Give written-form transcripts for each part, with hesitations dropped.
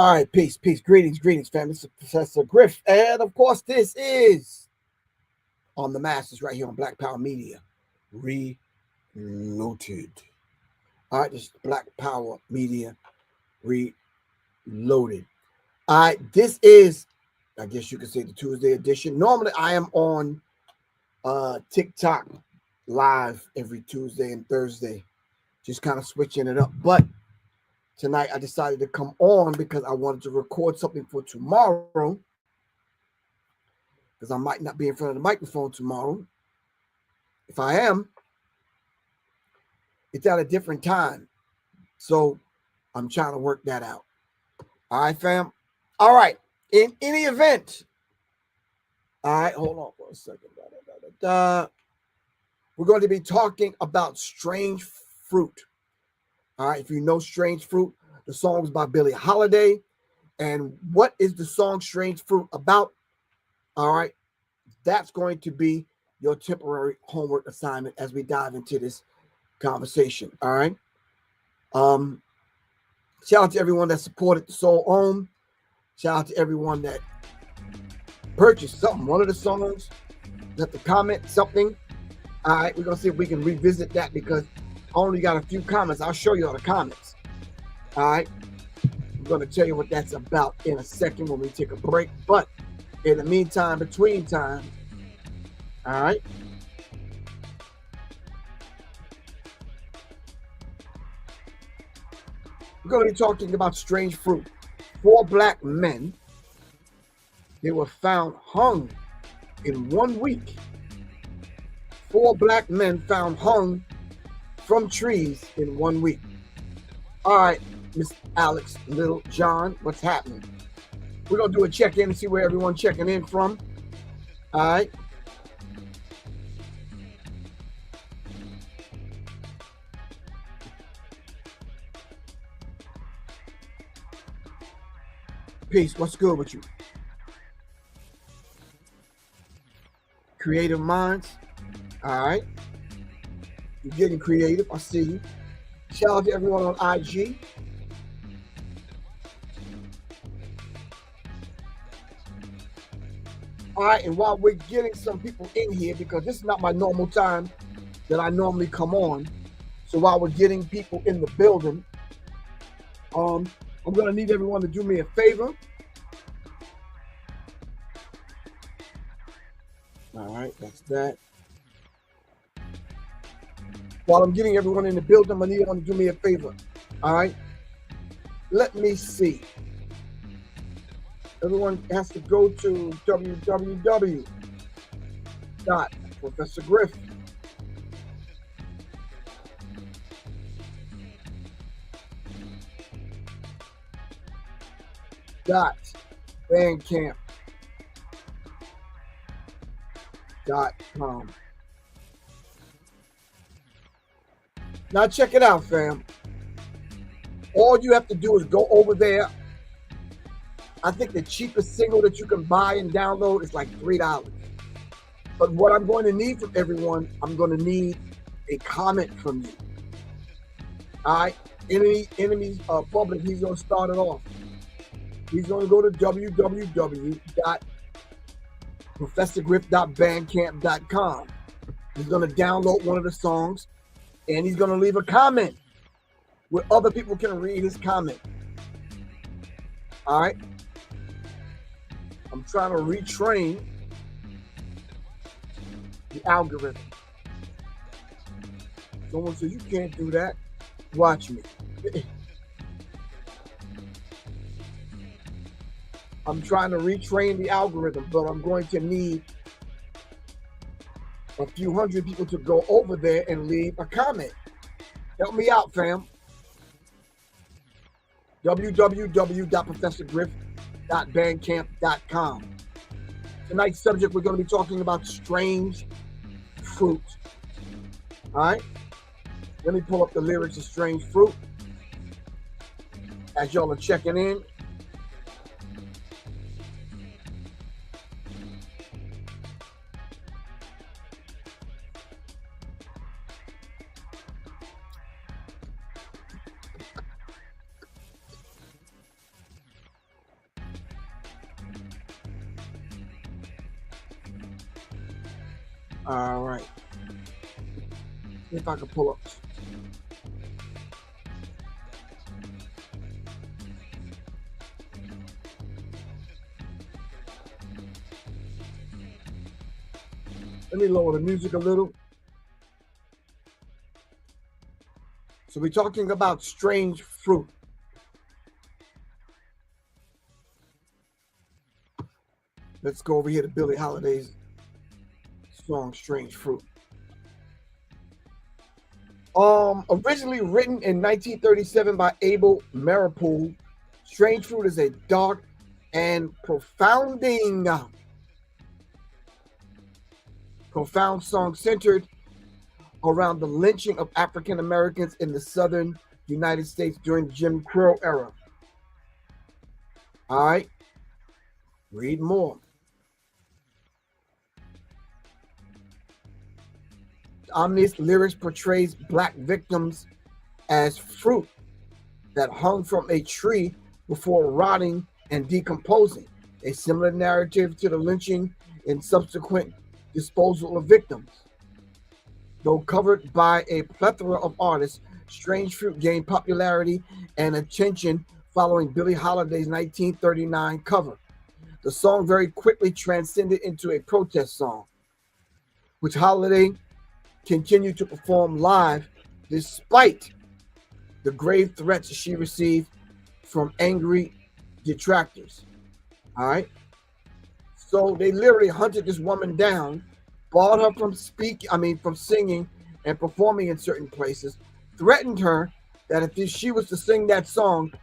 All right, peace, peace, greetings, family. This is Professor Griff, and of course, this is on the masses right here on Black Power Media, Reloaded. All right, this is Black Power Media, Reloaded. All right, this is, I guess you could say, the Tuesday edition. Normally, I am on TikTok live every Tuesday and Thursday, just kind of switching it up, but tonight, I decided to come on because I wanted to record something for tomorrow, because I might not be in front of the microphone tomorrow. If I am, it's at a different time. So I'm trying to work that out. All right, fam? All right. In any event, all right, hold on for a second. We're going to be talking about Strange Fruit. All right, if you know Strange Fruit, the song's by Billie Holiday. And what is the song Strange Fruit about? All right, that's going to be your temporary homework assignment as we dive into this conversation. All right. Shout out to everyone that supported the Soul Ohm. Shout out to everyone that purchased something, one of the songs. Left a comment, something. All right, we're gonna see if we can revisit that because I only got a few comments. I'll show you all the comments. All right. I'm gonna tell you what that's about in a second when we take a break. But in the meantime, between time, all right. We're going to be talking about Strange Fruit. 4 black men, they were found hung in 1 week. 4 black men found hung from trees in 1 week. All right, Miss Alex Little John, what's happening? We're going to do a check-in and see where everyone's checking in from. All right. Peace, what's good with you? Creative minds. All right. You're getting creative. I see you. Shout out to everyone on IG. All right, and while we're getting some people in here, because this is not my normal time that I normally come on, so while we're getting people in the building, I'm going to need everyone to do me a favor. All right, that's that. While I'm getting everyone in the building, I'm going to need everyone to do me a favor. All right, let me see. Everyone has to go to www.ProfessorGriff. .bandcamp.com. Now check it out, fam. All you have to do is go over there. I think the cheapest single that you can buy and download is like $3. But what I'm going to need from everyone, I'm going to need a comment from you. All right? Enemies public, he's going to start it off. He's going to go to www.professorgriff.bandcamp.com. He's going to download one of the songs, and he's going to leave a comment where other people can read his comment. All right? I'm trying to retrain the algorithm. Someone says, you can't do that. Watch me. I'm trying to retrain the algorithm, but I'm going to need a few hundred people to go over there and leave a comment. Help me out, fam. www.professorgriff.bandcamp.com. Tonight's subject, we're going to be talking about strange fruit. All right? Let me pull up the lyrics of Strange Fruit as y'all are checking in. All right. See if I can pull up. Let me lower the music a little. So we're talking about strange fruit. Let's go over here to Billie Holiday's song Strange Fruit. Originally written in 1937 by Abel Maripold, Strange Fruit is a dark and profound song centered around the lynching of African Americans in the southern United States during the Jim Crow era. All right, read more. Ominous lyrics portrays black victims as fruit that hung from a tree before rotting and decomposing, a similar narrative to the lynching and subsequent disposal of victims. Though covered by a plethora of artists, Strange Fruit gained popularity and attention following Billie Holiday's 1939 cover. The song very quickly transcended into a protest song, which Holiday continued to perform live despite the grave threats she received from angry detractors. All right. So they literally hunted this woman down, barred her from from singing and performing in certain places, threatened her that if she was to sing that song,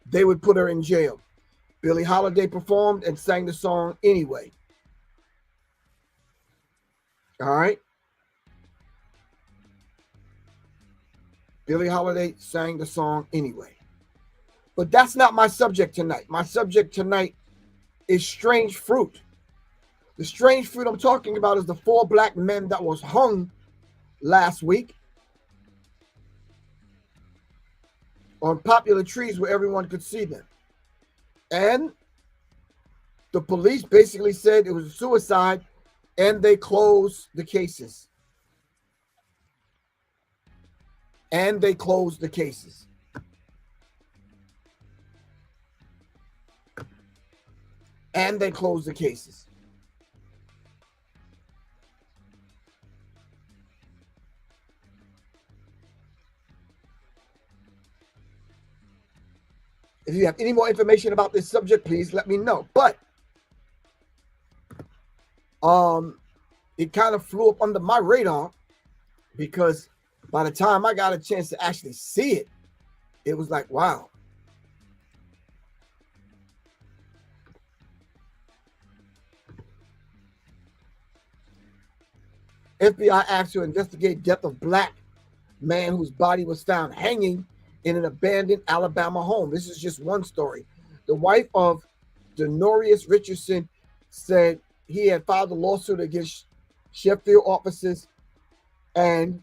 they would put her in jail. Billie Holiday performed and sang the song anyway. All right. Billie Holiday sang the song anyway. But that's not my subject tonight. My subject tonight is strange fruit. The strange fruit I'm talking about is the 4 black men that was hung last week on popular trees where everyone could see them. And the police basically said it was a suicide, and they closed the cases. And they closed the cases. And they closed the cases. If you have any more information about this subject, please let me know. But it kind of flew up under my radar because by the time I got a chance to actually see it, it was like, wow. FBI asked to investigate death of black man whose body was found hanging in an abandoned Alabama home. This is just one story. The wife of Denorius Richardson said he had filed a lawsuit against Sheffield officers and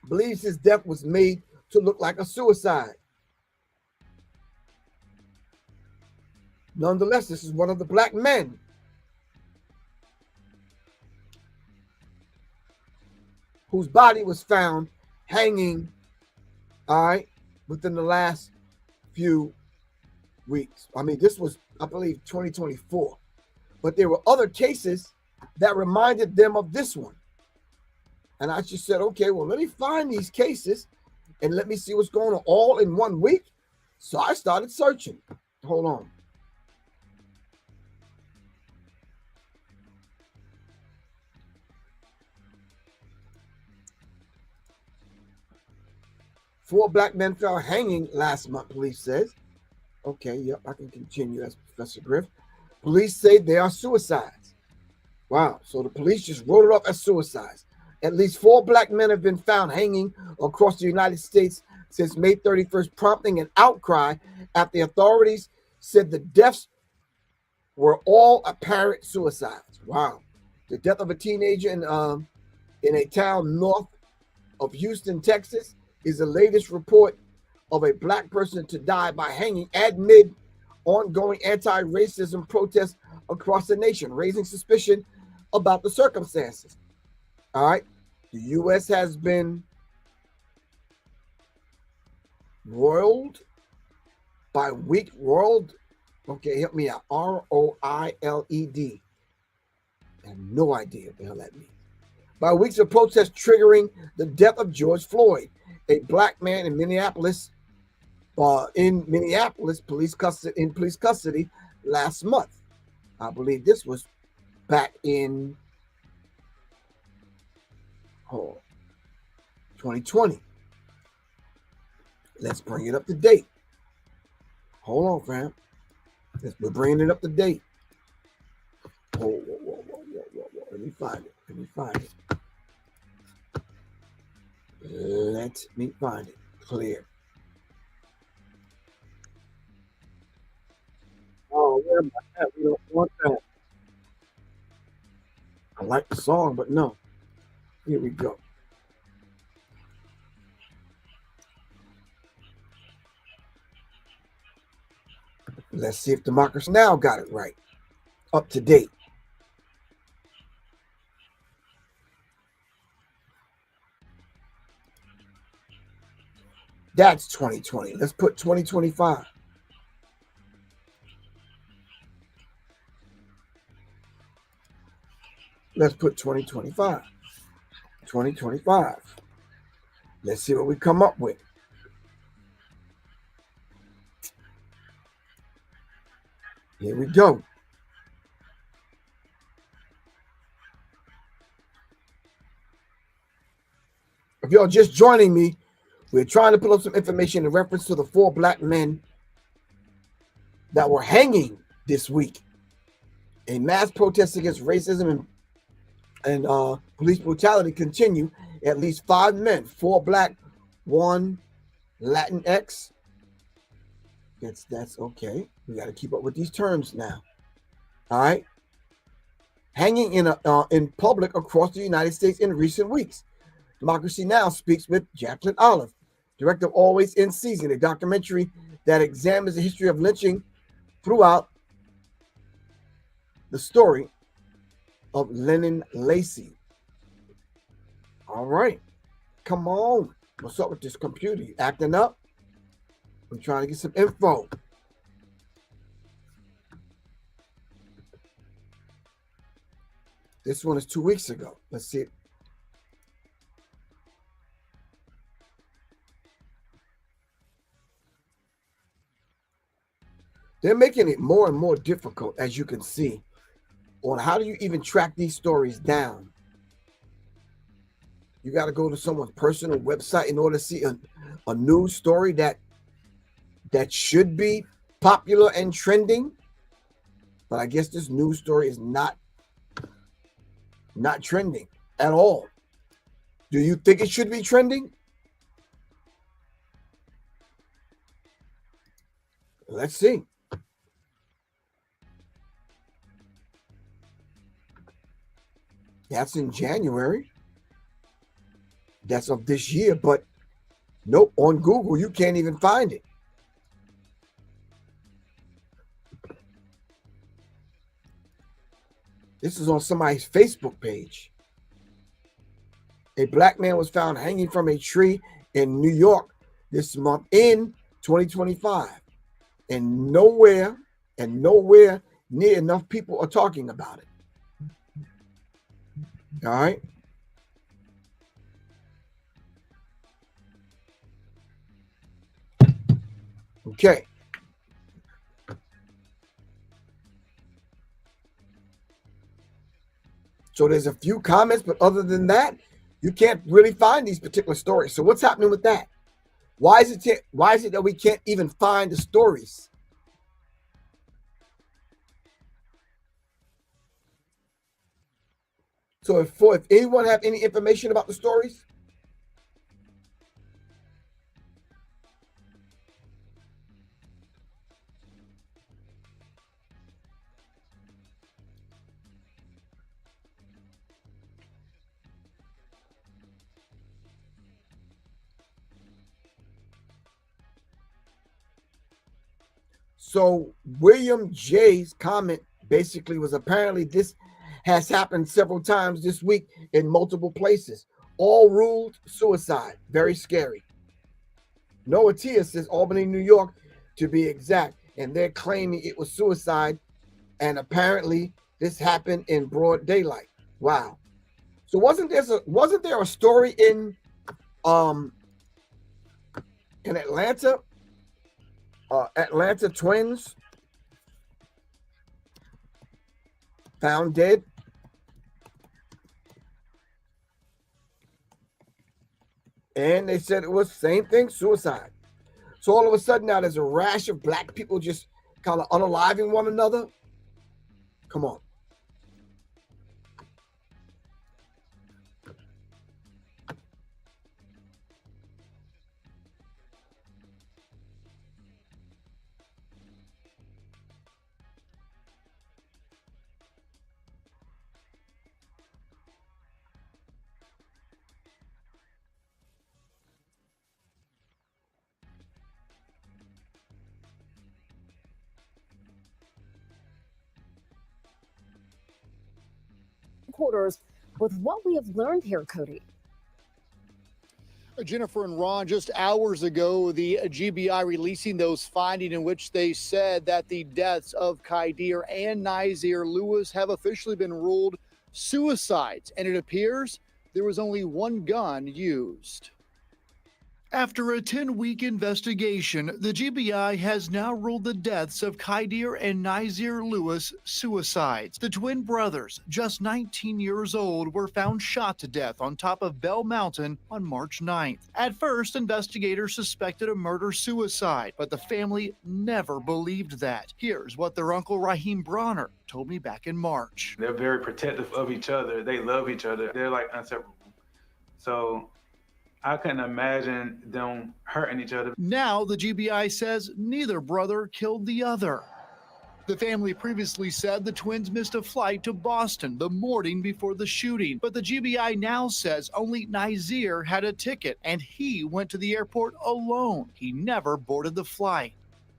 believes his death was made to look like a suicide. Nonetheless, this is one of the black men whose body was found hanging, all right, within the last few weeks. I mean, this was, I believe, 2024. But there were other cases that reminded them of this one. And I just said, okay, well, let me find these cases and let me see what's going on all in 1 week. So I started searching. Hold on. Four black men fell hanging last month, police says. Okay, yep, I can continue as Professor Griff. Police say they are suicides. Wow, so the police just wrote it off as suicides. At least 4 black men have been found hanging across the United States since May 31st, prompting an outcry after the authorities said the deaths were all apparent suicides. Wow. The death of a teenager in a town north of Houston, Texas, is the latest report of a black person to die by hanging amid ongoing anti-racism protests across the nation, raising suspicion about the circumstances. All right. The U.S. has been roiled by weak roiled. Okay, help me out. ROILED. I have no idea what the hell that means. By weeks of protests triggering the death of George Floyd, a black man in Minneapolis. Police custody last month. I believe this was back in 2020. Let's bring it up to date. Hold on, fam. We're bringing it up to date. Whoa. Let me find it. Let me find it. Clear. Oh, where am I at? We don't want that. I like the song, but no. Here we go. Let's see if Democracy Now! Got it right. Up to date. That's 2020. Let's put 2025. Let's put 2025. 2025. Let's see what we come up with. Here we go. If y'all just joining me, we're trying to pull up some information in reference to the 4 black men that were hanging this week. A mass protest against racism and police brutality continue. At least 5 men, 4 black, 1 Latinx. That's okay. We got to keep up with these terms now. All right. Hanging in public across the United States in recent weeks. Democracy Now! Speaks with Jacqueline Olive, director of Always in Season, a documentary that examines the history of lynching throughout the story of Lennon Lacy. All right. Come on. What's up with this computer? You acting up? I'm trying to get some info. This one is 2 weeks ago. Let's see it. They're making it more and more difficult, as you can see, on how do you even track these stories down. You got to go to someone's personal website in order to see a news story that should be popular and trending. But I guess this news story is not trending at all. Do you think it should be trending? Let's see. That's in January. That's of this year, but nope, on Google, you can't even find it. This is on somebody's Facebook page. A black man was found hanging from a tree in New York this month in 2025. And nowhere near enough people are talking about it. All right. Okay. So there's a few comments, but other than that, you can't really find these particular stories. So what's happening with that? Why is it that we can't even find the stories? So if anyone have any information about the stories? So William J's comment basically was apparently this has happened several times this week in multiple places, all ruled suicide. Very scary. Noah Tia says Albany, New York, to be exact, and they're claiming it was suicide, and apparently this happened in broad daylight. Wow. So wasn't there a story in Atlanta? Atlanta twins found dead. And they said it was same thing, suicide. So all of a sudden now there's a rash of black people just kind of unaliving one another. Come on. Quarters with what we have learned here, Cody. Jennifer and Ron, just hours ago, the GBI releasing those findings in which they said that the deaths of Khaidir and Nazir Lewis have officially been ruled suicides, and it appears there was only one gun used. After a 10-week investigation, the GBI has now ruled the deaths of Khaidir and Nazir Lewis suicides. The twin brothers, just 19 years old, were found shot to death on top of Bell Mountain on March 9th. At first, investigators suspected a murder-suicide, but the family never believed that. Here's what their uncle Raheem Bronner told me back in March. They're very protective of each other. They love each other. They're like inseparable. So I couldn't imagine them hurting each other. Now the GBI says neither brother killed the other. The family previously said the twins missed a flight to Boston the morning before the shooting, but the GBI now says only Nazir had a ticket and he went to the airport alone. He never boarded the flight.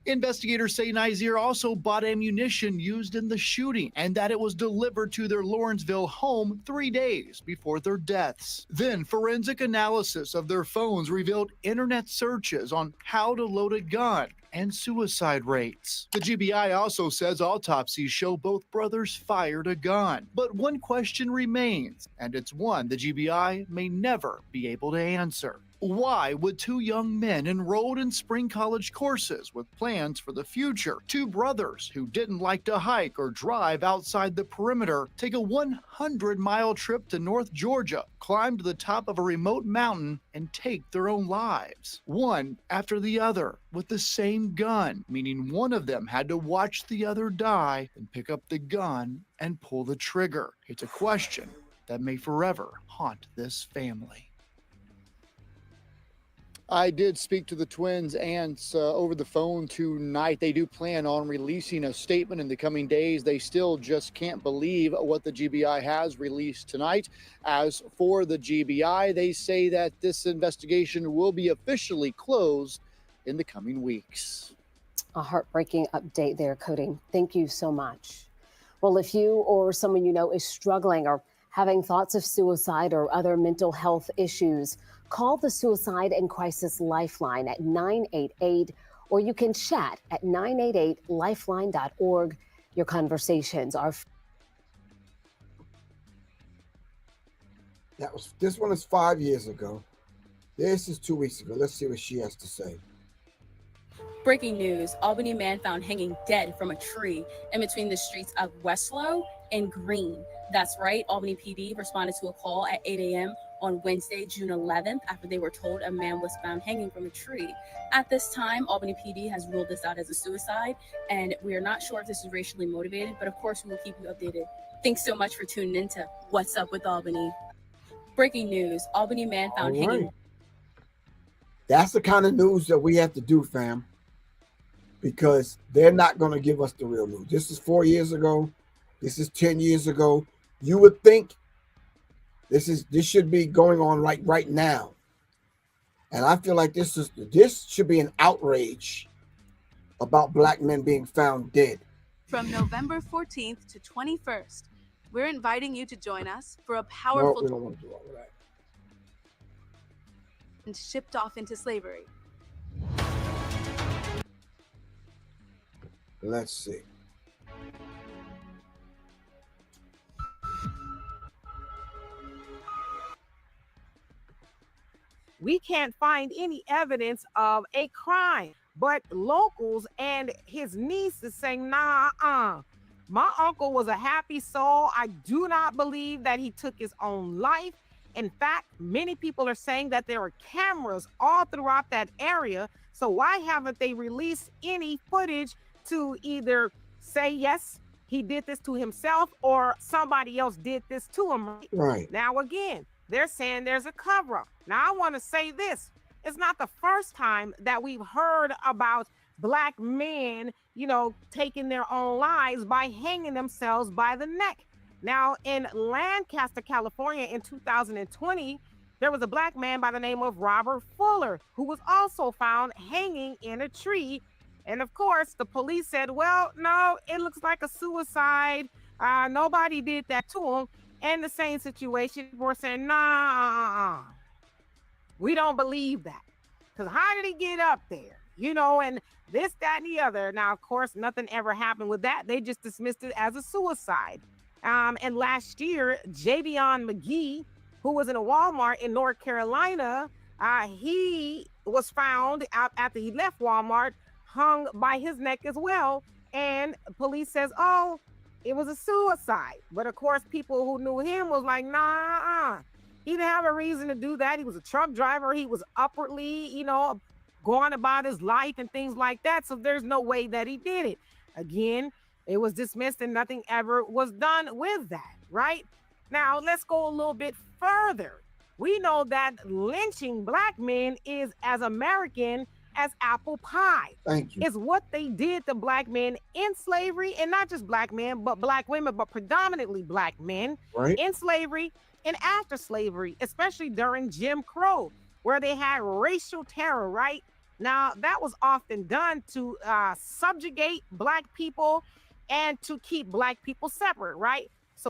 Investigators say Nazir also bought ammunition used in the shooting and that it was delivered to their Lawrenceville home 3 days before their deaths. Then forensic analysis of their phones revealed internet searches on how to load a gun and suicide rates. The GBI also says autopsies show both brothers fired a gun. But one question remains, and it's one the GBI may never be able to answer. Why would two young men enrolled in spring college courses with plans for the future, two brothers who didn't like to hike or drive outside the perimeter, take a 100-mile trip to North Georgia, climb to the top of a remote mountain, and take their own lives? One after the other, with the same gun, meaning one of them had to watch the other die, then pick up the gun and pull the trigger. It's a question that may forever haunt this family. I did speak to the twins' aunts over the phone tonight. They do plan on releasing a statement in the coming days. They still just can't believe what the GBI has released tonight. As for the GBI, they say that this investigation will be officially closed in the coming weeks. A heartbreaking update there, Cody. Thank you so much. Well, if you or someone you know is struggling or having thoughts of suicide or other mental health issues, call the Suicide and Crisis Lifeline at 988, or you can chat at 988lifeline.org. Your conversations are... This one is 5 years ago. This is 2 weeks ago. Let's see what she has to say. Breaking news, Albany man found hanging dead from a tree in between the streets of Westlow and Green. That's right, Albany PD responded to a call at 8 a.m. on Wednesday, June 11th, after they were told a man was found hanging from a tree. At this time, Albany PD has ruled this out as a suicide, and we are not sure if this is racially motivated, but of course we will keep you updated. Thanks so much for tuning in to What's Up with Albany. Breaking news, Albany man found hanging. That's the kind of news that we have to do, fam, because they're not going to give us the real news. This is 4 years ago. This is 10 years ago. You would think this should be going on right now. And I feel like this should be an outrage about black men being found dead. From November 14th to 21st, We're inviting you to join us for a No, powerful we don't want to do all of that. and shipped off into slavery. Let's see. We can't find any evidence of a crime, but locals and his niece is saying, nah, my uncle was a happy soul. I do not believe that he took his own life. In fact, many people are saying that there are cameras all throughout that area. So why haven't they released any footage to either say, yes, he did this to himself or somebody else did this to him? Right. Now, again, they're saying there's a cover up. Now, I want to say this. It's not the first time that we've heard about Black men, taking their own lives by hanging themselves by the neck. Now, in Lancaster, California in 2020, there was a Black man by the name of Robert Fuller who was also found hanging in a tree. And of course, the police said, well, no, it looks like a suicide. Nobody did that to him. And the same situation, we're saying, nah, we don't believe that. Because how did he get up there? And this, that, and the other. Now, of course, nothing ever happened with that. They just dismissed it as a suicide. And last year, Javion McGee, who was in a Walmart in North Carolina, he was found out after he left Walmart, hung by his neck as well. And police says, oh, it was a suicide. But of course, people who knew him was like, nah, he didn't have a reason to do that. He was a truck driver. He was upwardly, going about his life and things like that. So there's no way that he did it. Again, it was dismissed and nothing ever was done with that, right? Now, let's go a little bit further. We know that lynching Black men is as American as apple pie. Thank you. It's what they did to Black men in slavery, and not just Black men, but Black women, but predominantly Black men in slavery and after slavery, especially during Jim Crow, where they had racial terror, right? Now, that was often done to subjugate Black people and to keep Black people separate, right? So,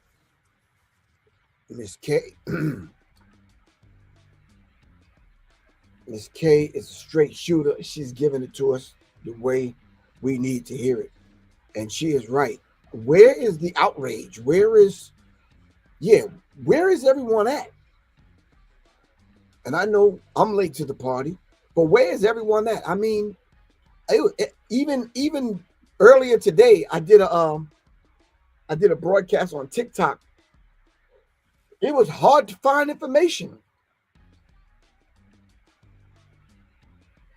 Miss K. Miss K is a straight shooter. She's giving it to us the way we need to hear it. And she is right. Where is the outrage? Where is everyone at? And I know I'm late to the party, but where is everyone at? I mean, even earlier today, I did a broadcast on TikTok. It was hard to find information.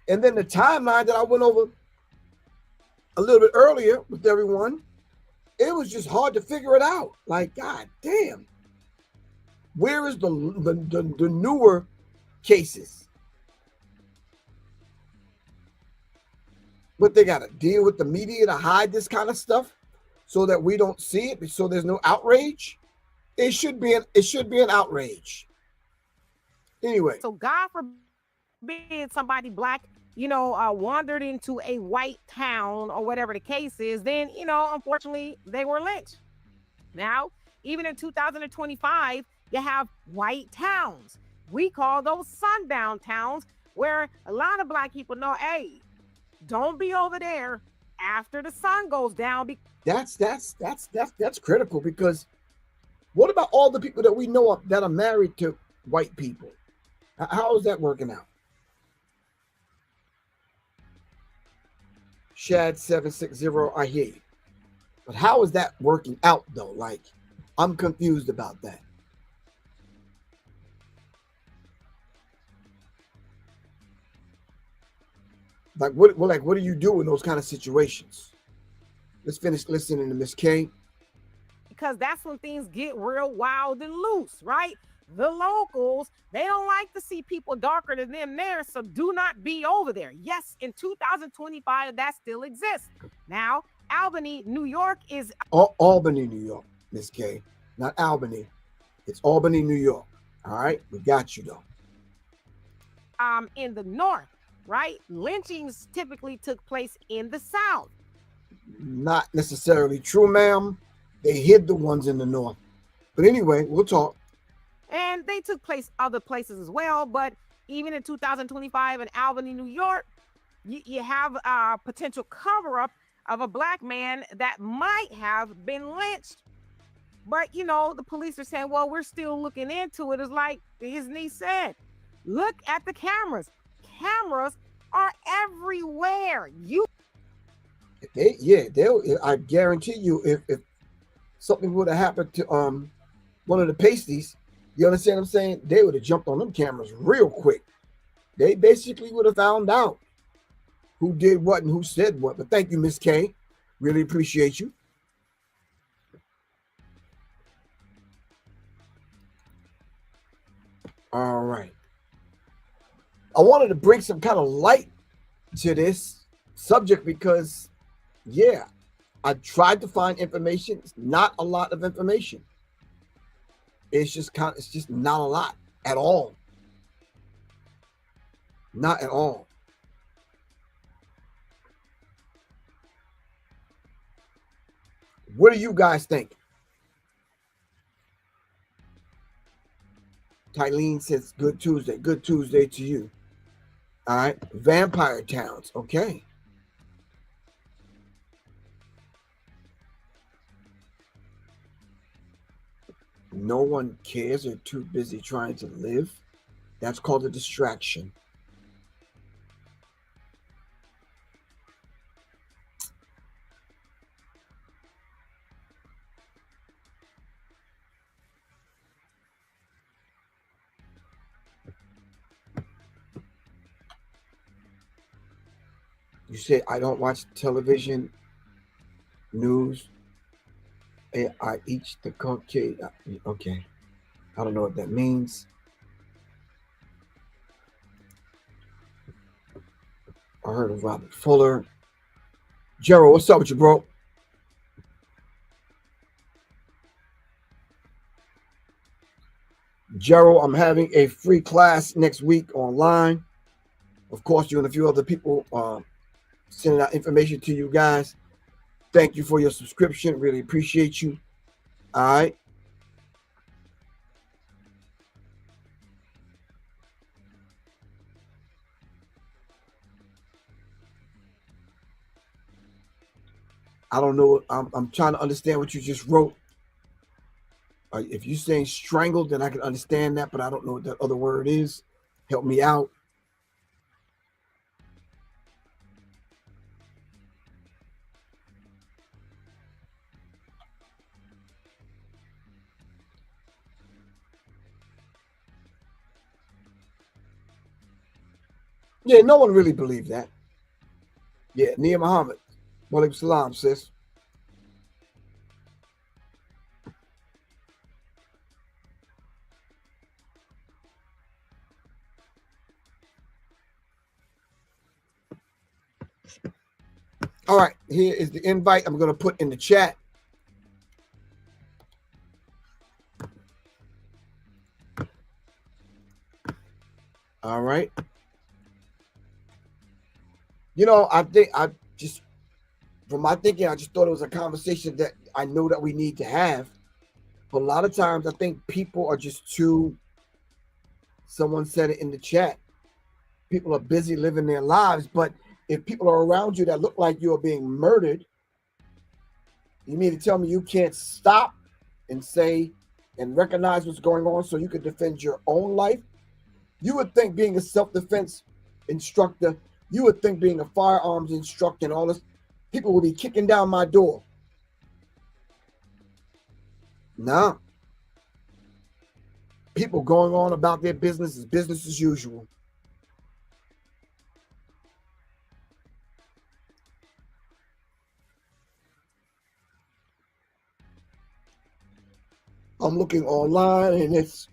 And then the timeline that I went over a little bit earlier with everyone, it was just hard to figure it out. Like, God damn, where is the newer cases? But they got to deal with the media to hide this kind of stuff so that we don't see it, so there's no outrage. It should be an outrage. Anyway. So God forbid somebody Black, wandered into a white town or whatever the case is, then, unfortunately, they were lynched. Now, even in 2025, you have white towns. We call those sundown towns, where a lot of Black people know, hey, don't be over there after the sun goes down. That's critical, because what about all the people that we know of that are married to white people? How is that working out? Shad 760, I hear you. But how is that working out though? Like, I'm confused about that. Like, what do you do in those kind of situations? Let's finish listening to Miss K. Because that's when things get real wild and loose, right? The locals, they don't like to see people darker than them there, so do not be over there. Yes, in 2025, that still exists. Now, Albany, New York is... Albany, New York, Miss K. Not Albany. It's Albany, New York. All right? We got you, though. In the north, right? Lynchings typically took place in the south. Not necessarily true, ma'am. They hid the ones in the north. But anyway, we'll talk. And they took place other places as well. But even in 2025 in Albany, New York, you have a potential cover-up of a black man that might have been lynched. But, you know, the police are saying, well, we're still looking into it. It's like his niece said, look at the cameras. Cameras are everywhere. I guarantee you, if something would have happened to one of the pasties, you understand what I'm saying? They would have jumped on them cameras real quick. They basically would have found out who did what and who said what. But thank you, Miss K. Really appreciate you. All right. I wanted to bring some kind of light to this subject because, yeah, I tried to find information. It's not a lot of information. It's just not a lot at all. Not at all. What do you guys think? Tylene says, good Tuesday. Good Tuesday to you. All right. Vampire towns. Okay. No one cares. They're too busy trying to live. That's called a distraction. You say, I don't watch television news. I eat the cookie. Okay. I don't know what that means. I heard of Robert Fuller. Gerald, what's up with you, bro? Gerald, I'm having a free class next week online. Of course, you and a few other people sending out information to you guys. Thank you for your subscription. Really appreciate you. All right. I don't know. I'm trying to understand what you just wrote. If you're saying strangled, then I can understand that, but I don't know what that other word is. Help me out. Yeah, no one really believed that. Yeah, Nia Muhammad. Walaikum salam, sis. All right, here is the invite I'm going to put in the chat. All right. You know, from my thinking, I just thought it was a conversation that I know that we need to have. But a lot of times I think people are just someone said it in the chat. People are busy living their lives, but if people are around you that look like you are being murdered, you mean to tell me you can't stop and say and recognize what's going on so you can defend your own life? You would think being a self-defense instructor, you would think being a firearms instructor and all this, people would be kicking down my door. No. People going on about their business is business as usual. I'm looking online and it's,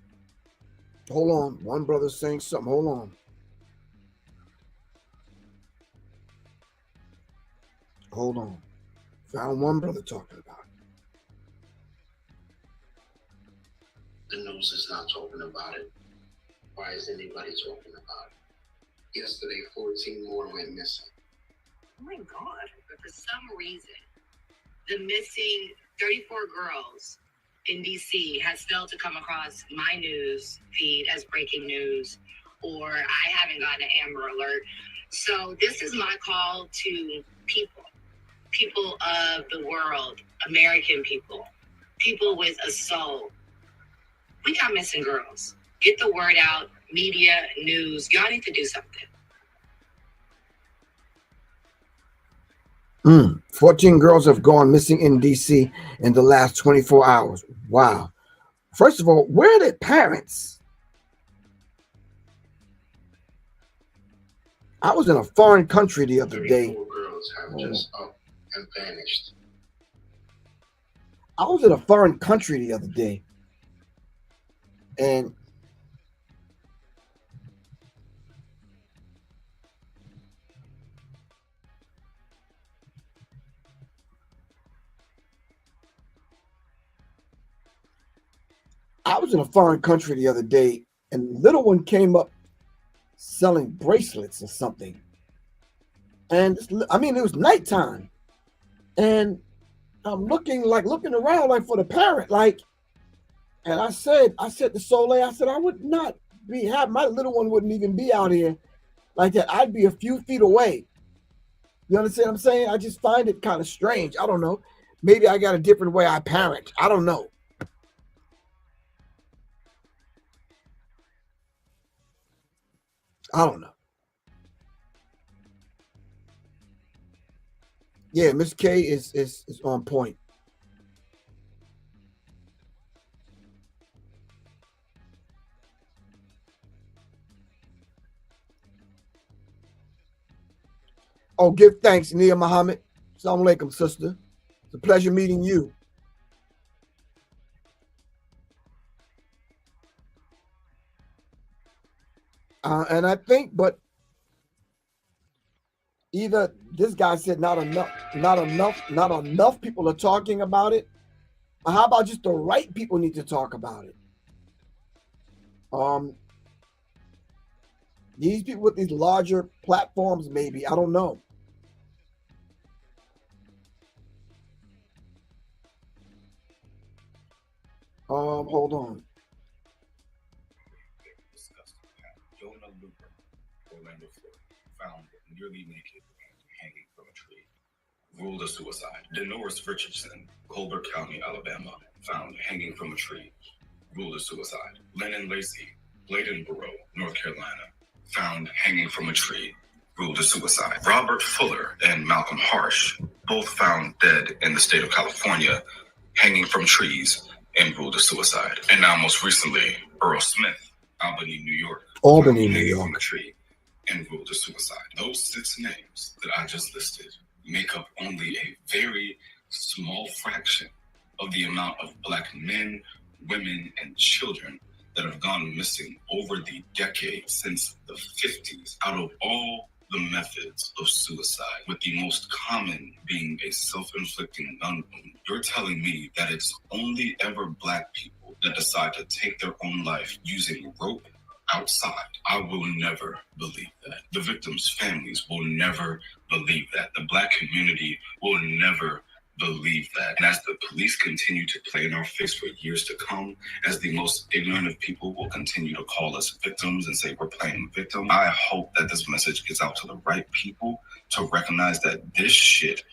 hold on, one brother's saying something, hold on. Hold on. Found one brother talking about it. The news is not talking about it. Why is anybody talking about it? Yesterday, 14 more went missing. Oh my God. But for some reason, the missing 34 girls in DC has failed to come across my news feed as breaking news, or I haven't gotten an Amber Alert. So this is my call to people of the world, American people with a soul. We got missing girls. Get the word out, media, news. Y'all need to do something. 14 girls have gone missing in DC in the last 24 hours. Wow. First of all, where are their parents? I was in a foreign country the other day. 34 girls have just up and vanished. I was in a foreign country the other day, and little one came up selling bracelets or something. And I mean, it was nighttime, and I'm looking around like for the parent, like, and I said to Soleil, I said, I would not my little one wouldn't even be out here like that. I'd be a few feet away. You understand what I'm saying? I just find it kind of strange. I don't know. Maybe I got a different way I parent. I don't know. Yeah, Miss K is on point. Oh, give thanks, Nia Muhammad. Assalamu alaikum, sister. It's a pleasure meeting you. And I think, but either this guy said not enough people are talking about it. Or how about just the right people need to talk about it? These people with these larger platforms, maybe, I don't know. Hold on. Orlando, Florida, found nearly naked and hanging from a tree, ruled a suicide. Denoris Richardson, Colbert County, Alabama, found hanging from a tree, ruled a suicide. Lennon Lacey, Bladenboro, North Carolina, found hanging from a tree, ruled a suicide. Robert Fuller and Malcolm Harsh, both found dead in the state of California, hanging from trees, and ruled a suicide. And now most recently, Earl Smith, Albany, New York, hanging from a tree, and ruled a suicide. Those 6 names that I just listed make up only a very small fraction of the amount of Black men, women, and children that have gone missing over the decade since the 50s. Out of all the methods of suicide, with the most common being a self-inflicting gun wound, you're telling me that it's only ever Black people that decide to take their own life using rope outside? I will never believe that. The victims' families will never believe that. The Black community will never believe that. And as the police continue to play in our face for years to come, as the most ignorant of people will continue to call us victims and say we're playing victim, I hope that this message gets out to the right people to recognize that this shit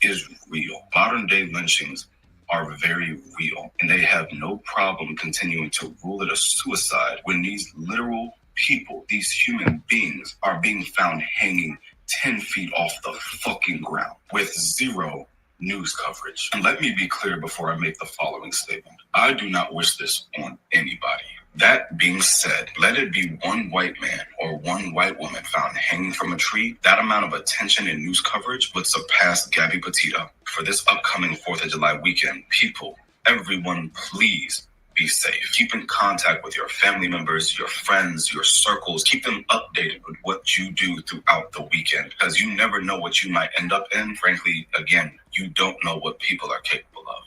is real. Modern day lynchings are very real, and they have no problem continuing to rule it a suicide when these literal people, these human beings, are being found hanging 10 feet off the fucking ground with zero news coverage. And let me be clear before I make the following statement. I do not wish this on anybody. That being said, let it be one white man or one white woman found hanging from a tree. That amount of attention and news coverage would surpass Gabby Petito. For this upcoming 4th of July weekend, people, everyone, please be safe. Keep in contact with your family members, your friends, your circles. Keep them updated with what you do throughout the weekend, because you never know what you might end up in. Frankly, again, you don't know what people are capable of.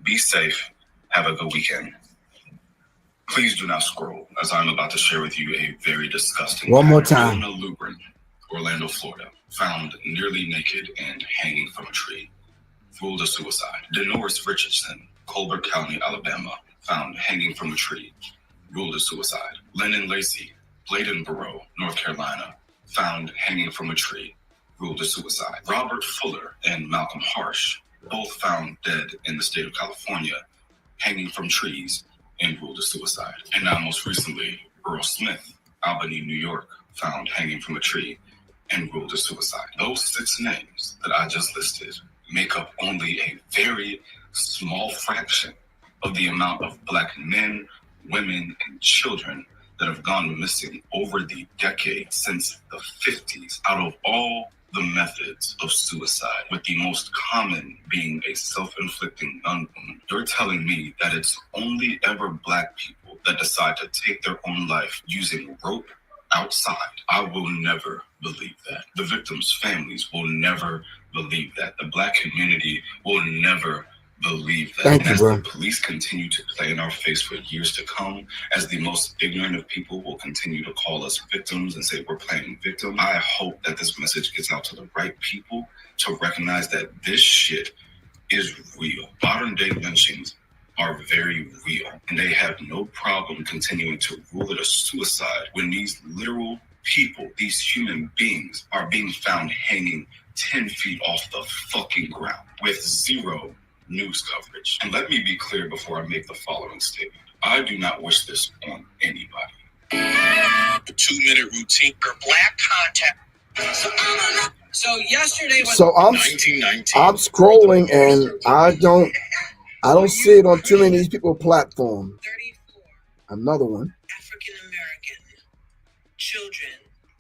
Be safe. Have a good weekend. Please do not scroll, as I'm about to share with you a very disgusting One more time. Jonah Lubrin, Orlando, Florida, found nearly naked and hanging from a tree, ruled a suicide. Denoris Richardson, Colbert County, Alabama, found hanging from a tree, ruled a suicide. Lennon Lacey, Bladenboro, North Carolina, found hanging from a tree, ruled a suicide. Robert Fuller and Malcolm Harsh, both found dead in the state of California, hanging from trees, and ruled a suicide. And now most recently, Earl Smith, Albany, New York, found hanging from a tree and ruled a suicide. Those 6 names that I just listed make up only a very small fraction of the amount of Black men, women, and children that have gone missing over the decade since the 50s. Out of all the methods of suicide, with the most common being a self-inflicting gun wound, you're telling me that it's only ever Black people that decide to take their own life using rope outside? I will never believe that. The victims' families will never believe that. The Black community will never believe that. Thank you, as bro. the police continue to play in our face for years to come, as the most ignorant of people will continue to call us victims and say we're playing victim, I hope that this message gets out to the right people to recognize that this shit is real. Modern day lynchings are very real, and they have no problem continuing to rule it a suicide when these literal people, these human beings, are being found hanging 10 feet off the fucking ground with zero news coverage. And let me be clear before I make the following statement. I do not wish this on anybody. The 2-minute routine for Black contact. So yesterday was So I'm 1919. I'm scrolling and I don't see it on too many of these people's platforms. Another one. African American children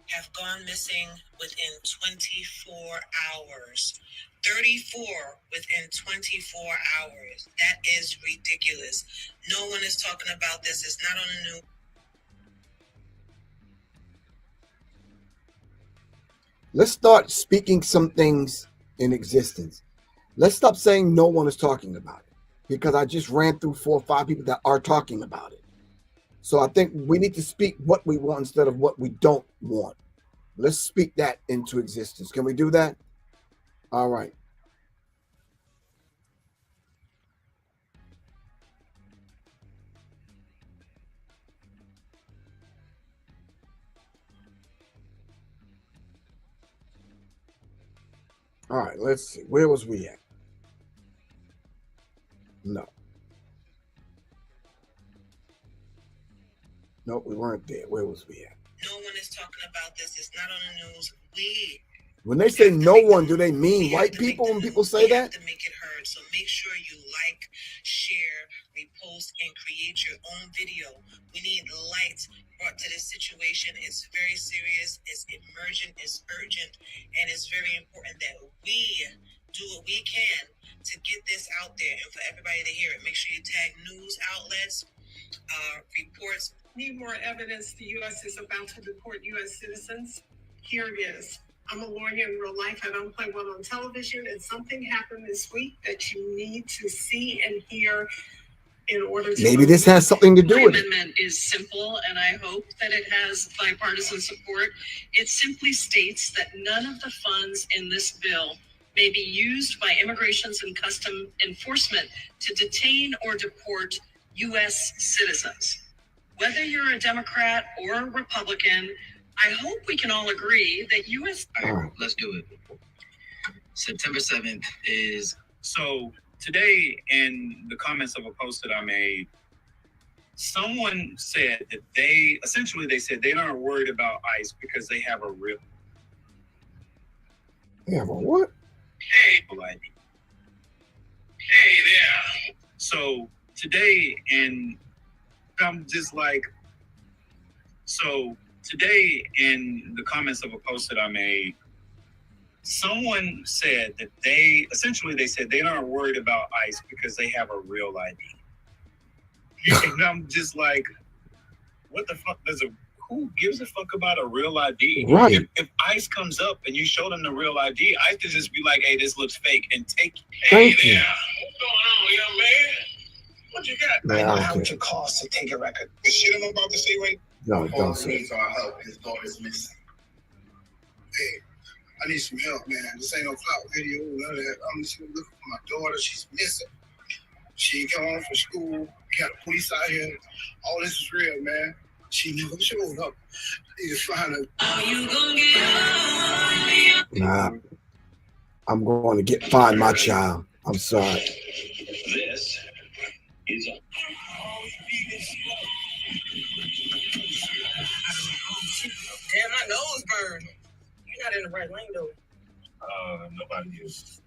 have gone missing within 24 hours. 34 within 24 hours. That is ridiculous. No one is talking about this. It's not on the news. Let's start speaking some things in existence. Let's stop saying no one is talking about it, because I just ran through 4 or 5 people that are talking about it. So I think we need to speak what we want instead of what we don't want. Let's speak that into existence. Can we do that? All right. All right, let's see. Where was we at? No. Nope, we weren't there. Where was we at? No one is talking about this. It's not on the news. When they say no one, do they mean white people when people say that? To make it heard. So make sure you like, share, repost, and create your own video. We need light brought to this situation. It's very serious, it's emergent, it's urgent, and it's very important that we do what we can to get this out there and for everybody to hear it. Make sure you tag news outlets, reports. Need more evidence the U.S. is about to deport U.S. citizens? Here it is. I'm a lawyer in real life. I don't play well on television, and something happened this week that you need to see and hear in order to... Maybe this has something to do with it. The amendment is simple, and I hope that it has bipartisan support. It simply states that none of the funds in this bill may be used by Immigrations and Custom Enforcement to detain or deport U.S. citizens. Whether you're a Democrat or a Republican, I hope we can all agree that U.S. All right, let's do it. September 7th is... So today, in the comments of a post that I made, someone said that they said they aren't worried about ICE because they have a real... They have a what? Hey there. So today, and I'm just like... So today, in the comments of a post that I made, someone said that they said they aren't worried about ICE because they have a real ID. And I'm just like, what the fuck who gives a fuck about a real ID? Right. If ICE comes up and you show them the real ID, ICE could just be like, hey, this looks fake, and take... Thank you. What's going on, young man? What you got? Man, I know how much it costs to take a record. The shit I'm about to say right No, don't say. Needs our help. His daughter's missing. Hey, I need some help, man. This ain't no clout video, none of that. I'm just looking for my daughter. She's missing. She ain't come home from school. Got the police out here. All this is real, man. She never showed up. I need to find her. Nah, I'm going to find my child. I'm sorry. This is a Damn, my nose burned. You're not in the right lane, though. nobody is.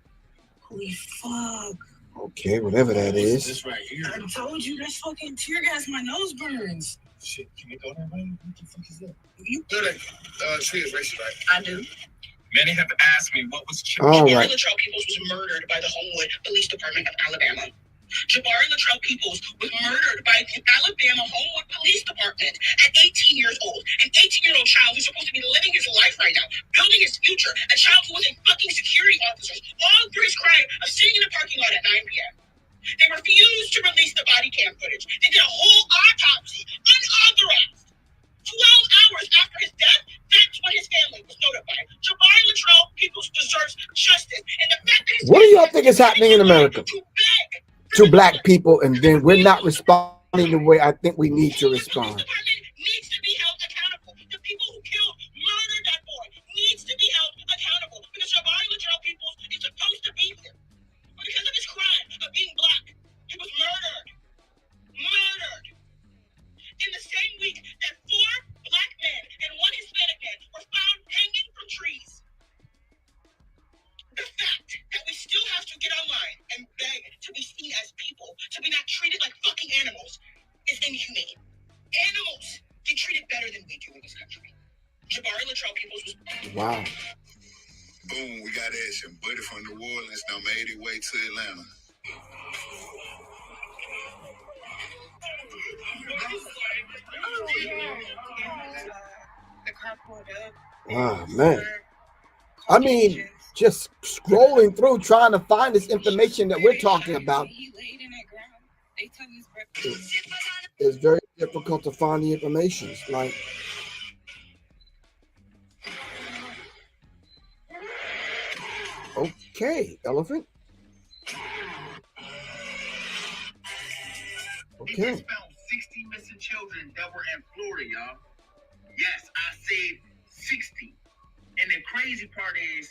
Holy fuck. Okay, whatever that is. This right here. I told you, that's fucking tear gas. My nose burns. Shit, can we go that way? What the fuck is that? You know that tree is racist, right? I do. Many have asked me what was All right. Latrell Peoples was murdered by the Homewood Police Department of Alabama. Jabari Latrell Peoples was murdered by the Alabama Homewood Police Department at 18 years old. An 18-year-old child who's supposed to be living his life right now, building his future. A child who was a fucking security officer, all through his crime of sitting in a parking lot at 9 p.m. They refused to release the body cam footage. They did a whole autopsy, unauthorized. 12 hours after his death, that's when his family was notified. Jabari Latrell Peoples deserves justice. And the fact that his What do y'all think is happening in America to black people, and then we're not responding the way I think we need to respond? needs to be held accountable. The people who killed, murdered that boy needs to be held accountable. Because Jabari Latrell Peoples is supposed to be here. But because of his crime of being black, he was murdered. Murdered. In the same week that 4 black men and 1 Hispanic man were found hanging from trees. The fact that we still have to get online and beg to be seen as people, to be not treated like fucking animals, is inhumane. Animals get treated better than we do in this country. Jabari Latrell Peoples was... Wow. Boom, we got action. Buddy from New Orleans now made his way to Atlanta. Oh, man. I mean, just scrolling through trying to find this information that we're talking about. It's very difficult to find the information. It's like, okay, elephant. Okay. They just found 60 missing children that were in Florida, y'all. Yes, I said 60. And the crazy part is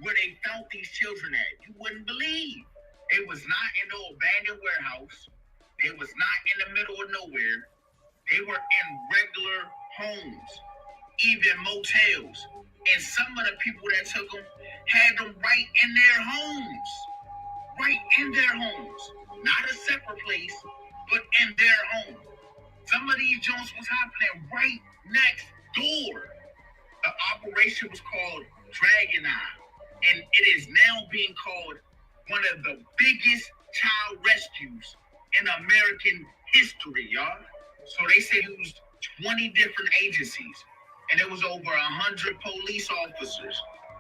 where they found these children at. You wouldn't believe. It was not in no abandoned warehouse. It was not in the middle of nowhere. They were in regular homes, even motels. And some of the people that took them had them right in their homes. Right in their homes. Not a separate place, but in their home. Some of these joints was happening right next door. The operation was called Dragon Eye, and it is now being called one of the biggest child rescues in American history, y'all. So they say it used 20 different agencies, and it was over 100 police officers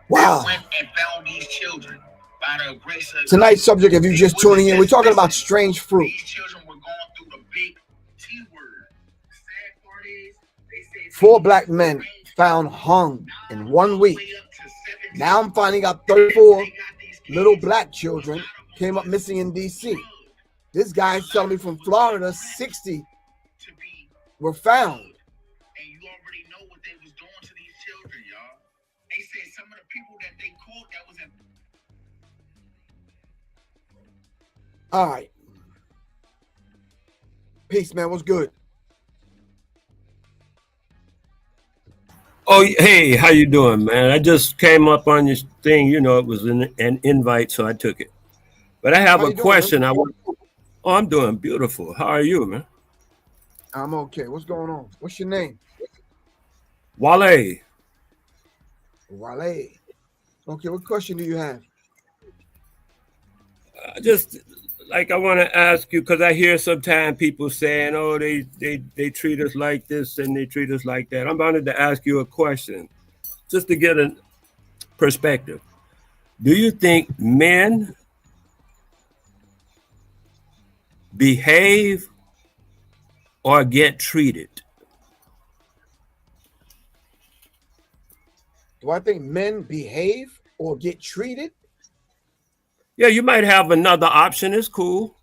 wow. that went and found these children by the grace of Tonight's subject, if you're just tuning in, we're talking about strange fruit. These children were going through the big T word. The sad part is, they say 4 black men found hung in 1 week. Now I'm finding out 34 little black children came up missing in DC. This guy's telling me from Florida, 60 were found. And you already know what they was doing to these children, y'all. They said some of the people that they caught that was in... All right. Peace, man. What's good? Oh, hey, how you doing, man? I just came up on this thing. You know, it was an invite, so I took it. But I have a question. Oh, I'm doing beautiful. How are you, man? I'm okay. What's going on? What's your name? Wale. Wale. Okay, what question do you have? I want to ask you, because I hear sometimes people saying, oh, they treat us like this and they treat us like that. I wanted to ask you a question just to get a perspective. Do you think men behave or get treated? Do I think men behave or get treated? Yeah, you might have another option. It's cool.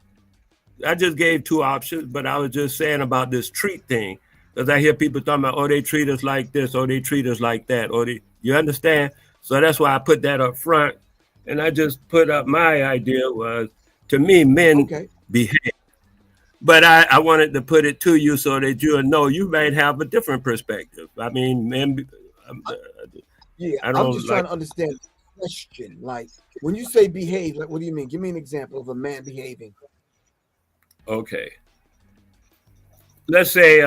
I just gave 2 options, but I was just saying about this treat thing. Because I hear people talking about, oh, they treat us like this, or they treat us like that, or you understand? So that's why I put that up front. And I just put up my idea was, to me, men behave. But I wanted to put it to you so that you know you might have a different perspective. I mean, men, I'm just trying to understand the question. Like, when you say behave, like, what do you mean? Give me an example of a man behaving. Okay. Let's say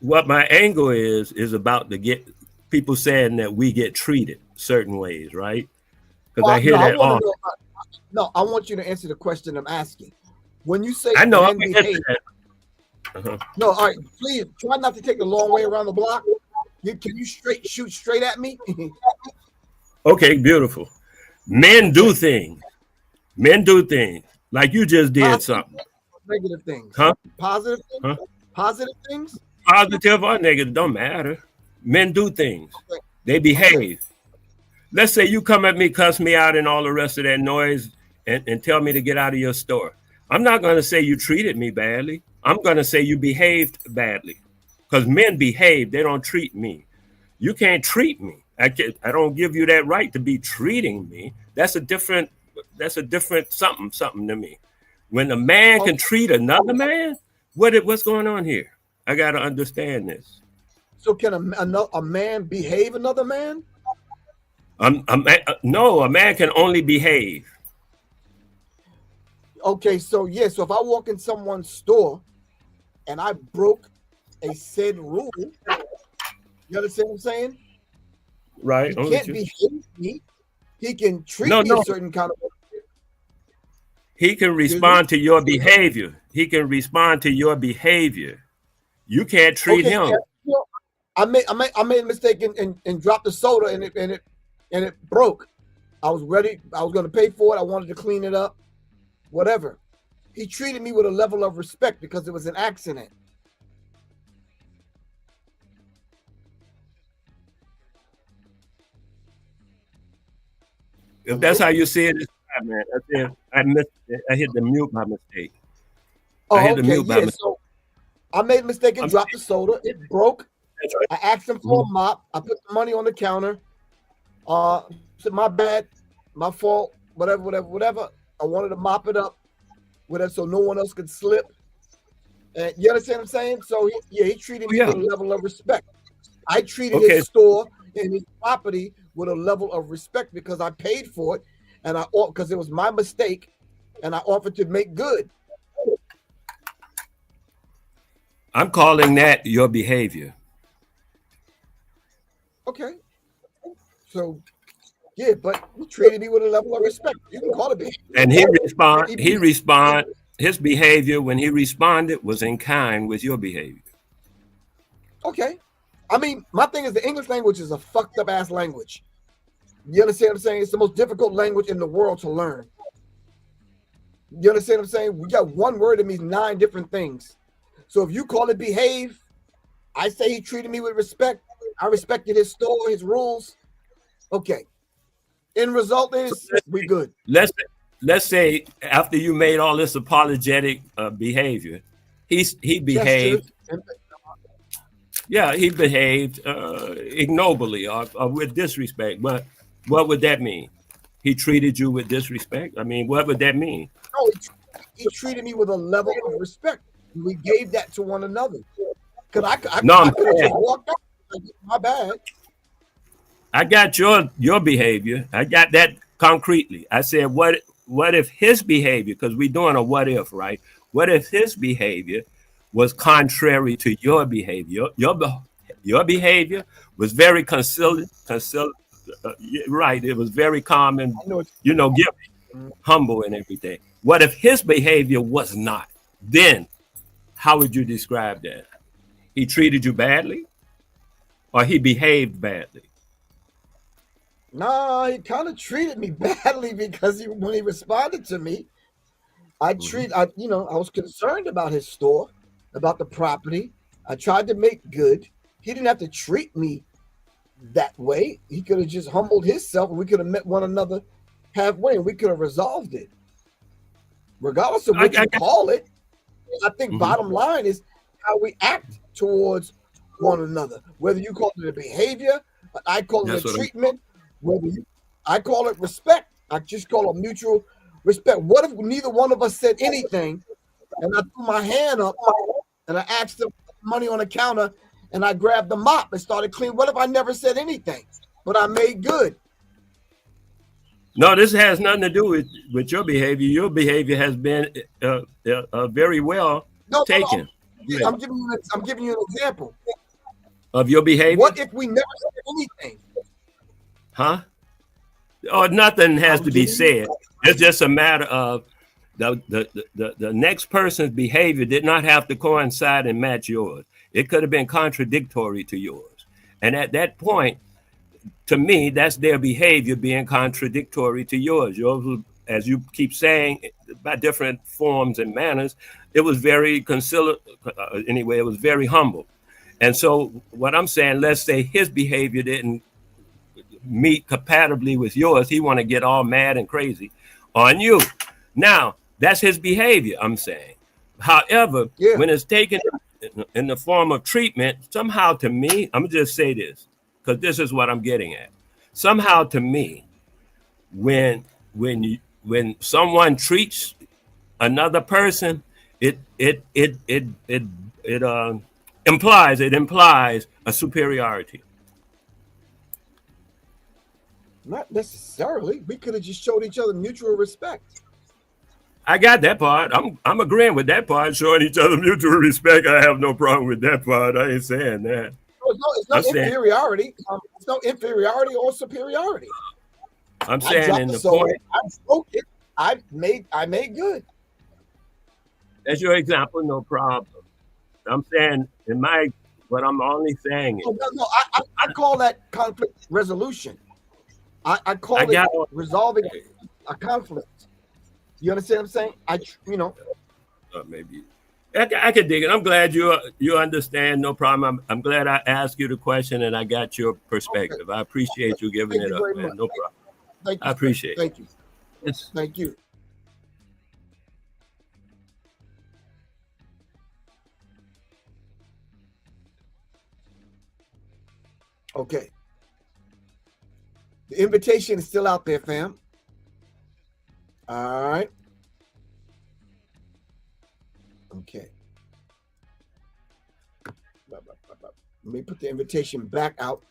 what my angle is about to get people saying that we get treated certain ways, right? Because I hear that all. No, I want you to answer the question I'm asking. When you say I know, men behave, no, all right, please try not to take the long way around the block. Can you shoot straight at me? Okay, beautiful. Men do things. Men do things like you just did something. Negative things. Huh? Positive things? Huh? Positive things? Positive or negative, don't matter. Men do things. Okay. They behave. Okay. Let's say you come at me, cuss me out and all the rest of that noise and tell me to get out of your store. I'm not going to say you treated me badly. I'm going to say you behaved badly. Because men behave, they don't treat me. You can't treat me. I don't give you that right to be treating me. That's a different something to me. When a man can treat another man, what's going on here? I got to understand this. So can a man behave another man? No, a man can only behave. Okay, so so if I walk in someone's store and I broke a said rule, you understand what I'm saying? Right. He can't behave me. He can treat me a certain kind of way. He can respond to your behavior. He can respond to your behavior. You can't treat him. Yeah. I made a mistake and dropped the soda and it broke. I was ready. I was going to pay for it. I wanted to clean it up. Whatever. He treated me with a level of respect because it was an accident. If that's how you see it, it's fine, man. That's it. I hit the mute by mistake. Oh, I hit the mute by mistake. So I made a mistake and dropped the soda. It broke. That's right. I asked him for a mop. I put the money on the counter. Said my bad, my fault, whatever. I wanted to mop it up with it so no one else could slip. And you understand what I'm saying? So he treated me with a level of respect. I treated his store and his property with a level of respect because I paid for it and because it was my mistake and I offered to make good. I'm calling that your behavior. Okay. So but he treated me with a level of respect. You can call it behavior. And his behavior when he responded was in kind with your behavior. Okay. I mean, my thing is the English language is a fucked up ass language. You understand what I'm saying? It's the most difficult language in the world to learn. You understand what I'm saying? We got one word that means 9 different things. So if you call it behave, I say he treated me with respect. I respected his store, his rules. Okay. End result is we good. Let's say after you made all this apologetic behavior, he behaved. Yeah, he behaved ignobly or with disrespect. But what would that mean? He treated you with disrespect? I mean, what would that mean? No, he treated me with a level of respect. We gave that to one another. Because I could have just walked out. My bad. I got your behavior. I got that concretely. I said, what if his behavior, because we're doing a what if, right? What if his behavior was contrary to your behavior? Your behavior was very conciliatory, right? It was very calm and, giving, humble and everything. What if his behavior was not? Then how would you describe that? He treated you badly or he behaved badly? No, he kind of treated me badly because when he responded to me, I was concerned about his store, about the property. I tried to make good. He didn't have to treat me that way. He could have just humbled himself, and we could have met one another halfway, and we could have resolved it. Regardless of what you call it, I think bottom line is how we act towards one another. Whether you call it a behavior, I call it a treatment, I call it respect. I just call it mutual respect. What if neither one of us said anything, and I threw my hand up and I asked them money on the counter, and I grabbed the mop and started cleaning? What if I never said anything, but I made good? No, this has nothing to do with your behavior. Your behavior has been very well taken. No, I'm giving you an example of your behavior. What if we never said anything? Huh? Oh, nothing has to be said. It's just a matter of the next person's behavior did not have to coincide and match yours. It could have been contradictory to yours. And at that point, to me, that's their behavior being contradictory to yours. Yours was, as you keep saying, by different forms and manners, it was very conciliatory. Anyway, it was very humble. And so what I'm saying, let's say his behavior didn't meet compatibly with yours. He want to get all mad and crazy on you. Now, that's his behavior, I'm saying. However, when it's taken in the form of treatment, somehow to me, I'm going to just say this, because this is what I'm getting at. Somehow to me, when someone treats another person, it implies a superiority. Not necessarily. We could have just showed each other mutual respect. I got that part. I'm agreeing with that part. Showing each other mutual respect. I have no problem with that part. I ain't saying that. It's no inferiority. It's no inferiority or superiority. I'm saying in the point. I spoke it. I made good. That's your example. No problem. I'm saying what I'm only saying is. No, I call that conflict resolution. I call it resolving a conflict. You understand what I'm saying? Maybe I could dig it. I'm glad you understand. No problem. I'm glad I asked you the question and I got your perspective. Okay. I appreciate you giving it up, man. No problem. Thank you. I appreciate it. Thank you. Yes. Thank you. Okay. The invitation is still out there, fam. All right. Okay. Let me put the invitation back out.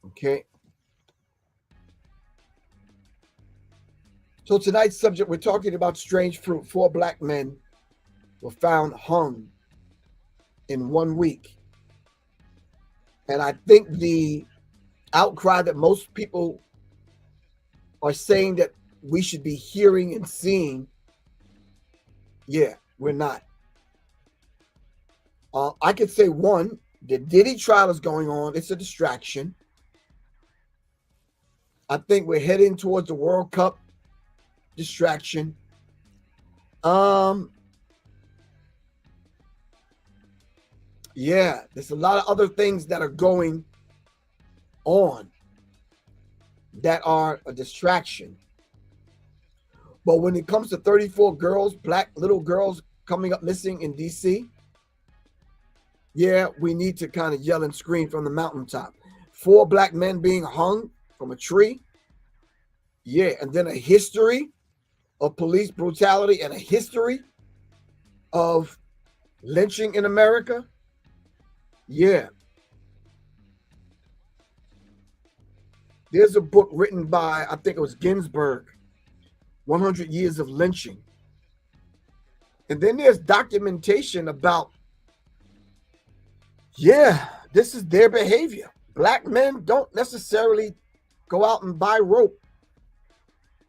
Okay. So tonight's subject, we're talking about strange fruit. 4 black men were found hung in 1 week. And I think the outcry that most people are saying that we should be hearing and seeing, we're not. I could say one, the Diddy trial is going on. It's a distraction. I think we're heading towards the World Cup. Distraction. There's a lot of other things that are going on that are a distraction. But when it comes to 34 girls, black little girls coming up missing in DC, we need to kind of yell and scream from the mountaintop. 4 black men being hung from a tree. And then a history of police brutality and a history of lynching in America. There's a book written by, I think it was Ginsburg, 100 Years of Lynching. And then there's documentation about, this is their behavior. Black men don't necessarily go out and buy rope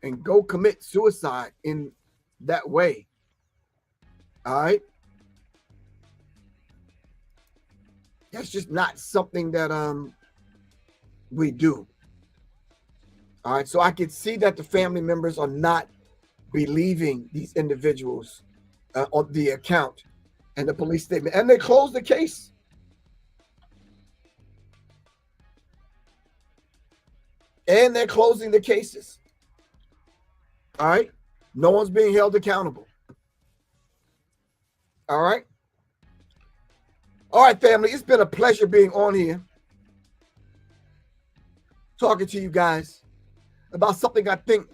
and go commit suicide in that way. All right. That's just not something that we do. All right. So I could see that the family members are not believing these individuals on the account. and the police statement, and they closed the case. And they're closing the cases. All right. No one's being held accountable. All right. All right, family. It's been a pleasure being on here, talking to you guys about something I think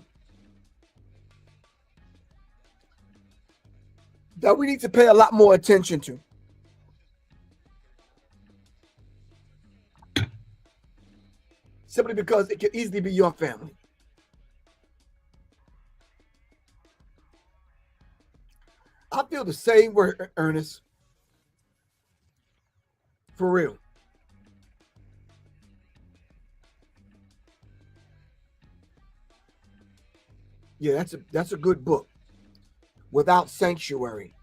that we need to pay a lot more attention to. Simply because it can easily be your family. I feel the same way, Ernest. For real. Yeah, that's a good book. Without Sanctuary.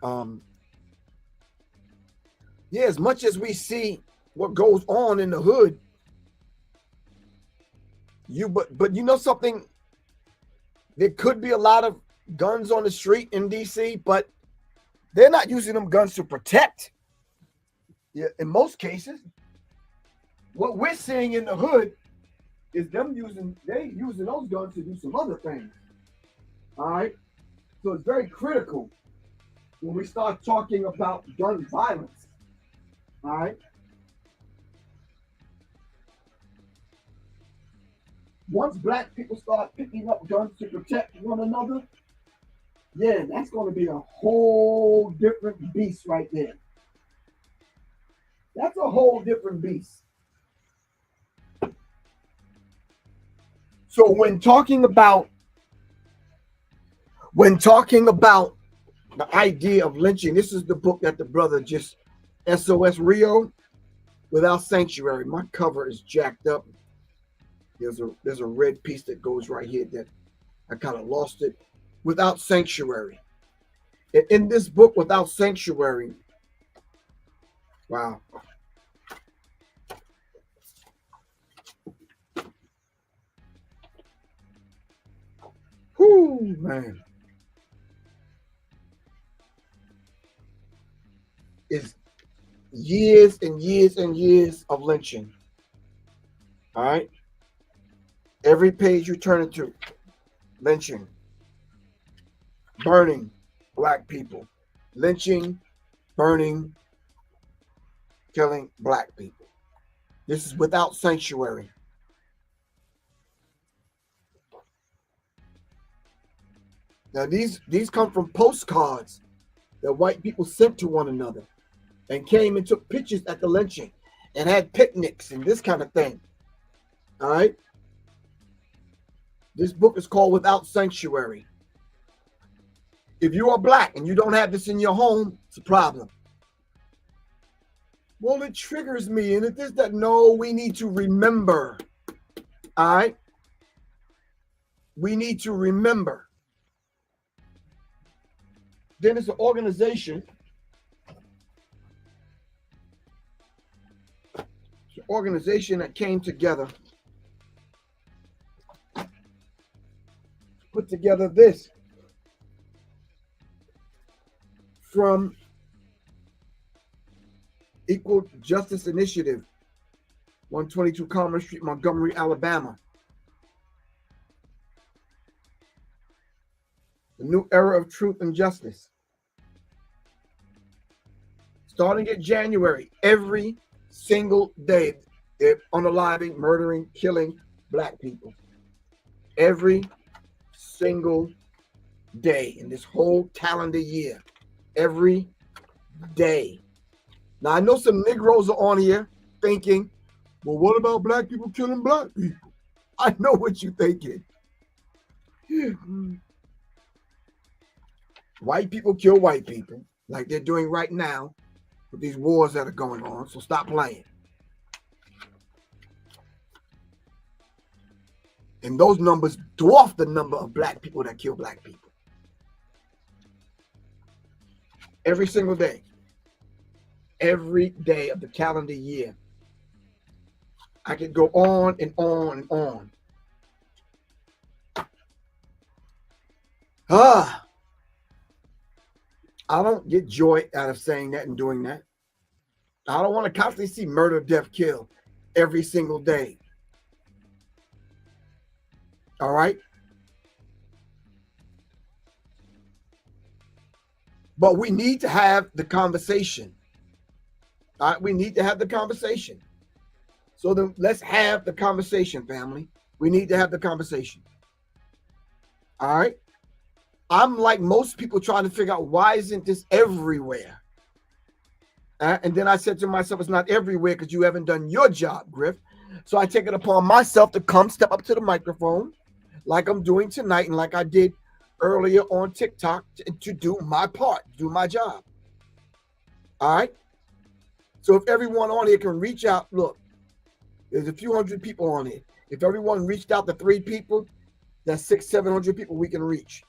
Yeah, as much as we see what goes on in the hood, but you know something? There could be a lot of guns on the street in DC, but they're not using them guns to protect. Yeah, in most cases, what we're seeing in the hood is they using those guns to do some other things. All right. So it's very critical when we start talking about gun violence. All right. Once black people start picking up guns to protect one another, yeah, that's going to be a whole different beast right there. That's a whole different beast. So when talking about the idea of lynching, this is the book that the brother just, SOS Rio, Without Sanctuary. My cover is jacked up. There's a red piece that goes right here that I kind of lost it. Without Sanctuary. In this book, Without Sanctuary, wow. Whoo, man. It's years and years and years of lynching. All right. Every page you turn it to, lynching, burning black people, lynching, burning, killing black people. This is Without Sanctuary. Now these come from postcards that white people sent to one another and came and took pictures at the lynching and had picnics and this kind of thing. All right. This book is called Without Sanctuary. If you are black and you don't have this in your home, it's a problem. Well, it triggers me. And it is that, no, we need to remember. All right. We need to remember. Then it's an organization. It's an organization that came together. Put together this from Equal Justice Initiative, 122 Commerce Street, Montgomery, Alabama. The New Era of Truth and Justice. Starting in January, every single day, they're unaliving, murdering, killing black people. Every single day in this whole calendar year. Every day. Now, I know some Negroes are on here thinking, well, what about black people killing black people? I know what you're thinking. White people kill white people like they're doing right now with these wars that are going on. So stop playing. And those numbers dwarf the number of black people that kill black people. Every single day. Every day of the calendar year. I could go on and on and on. I don't get joy out of saying that and doing that. I don't want to constantly see murder, death, kill every single day. All right. But we need to have the conversation. All right. We need to have the conversation. So then let's have the conversation, family. We need to have the conversation. All right. I'm like most people trying to figure out why isn't this everywhere? And then I said to myself, it's not everywhere because you haven't done your job, Griff. So I take it upon myself to come step up to the microphone like I'm doing tonight and like I did earlier on TikTok to do my part, do my job. All right. So if everyone on here can reach out, look, there's a few hundred people on here. If everyone reached out to 3 people, that's 600-700 people we can reach.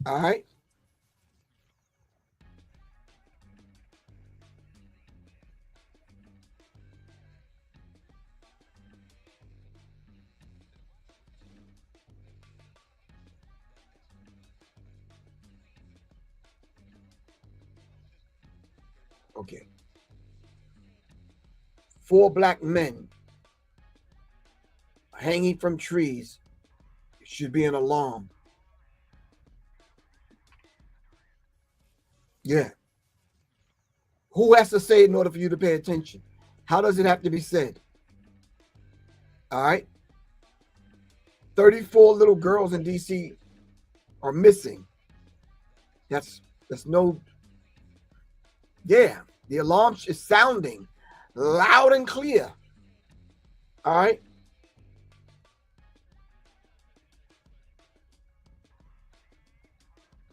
All right. Okay. 4 black men hanging from trees should be an alarm. Yeah. Who has to say it in order for you to pay attention? How does it have to be said? All right. 34 little girls in DC are missing. That's no. Yeah. The alarm is sounding loud and clear. All right.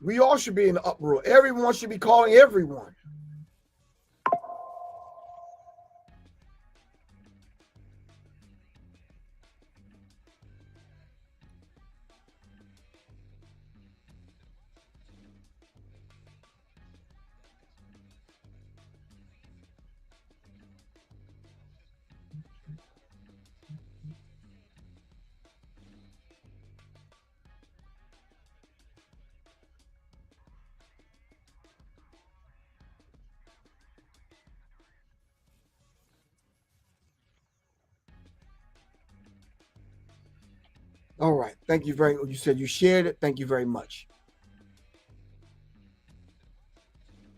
We all should be in an uproar. Everyone should be calling everyone. All right. Thank you very much. You said you shared it. Thank you very much.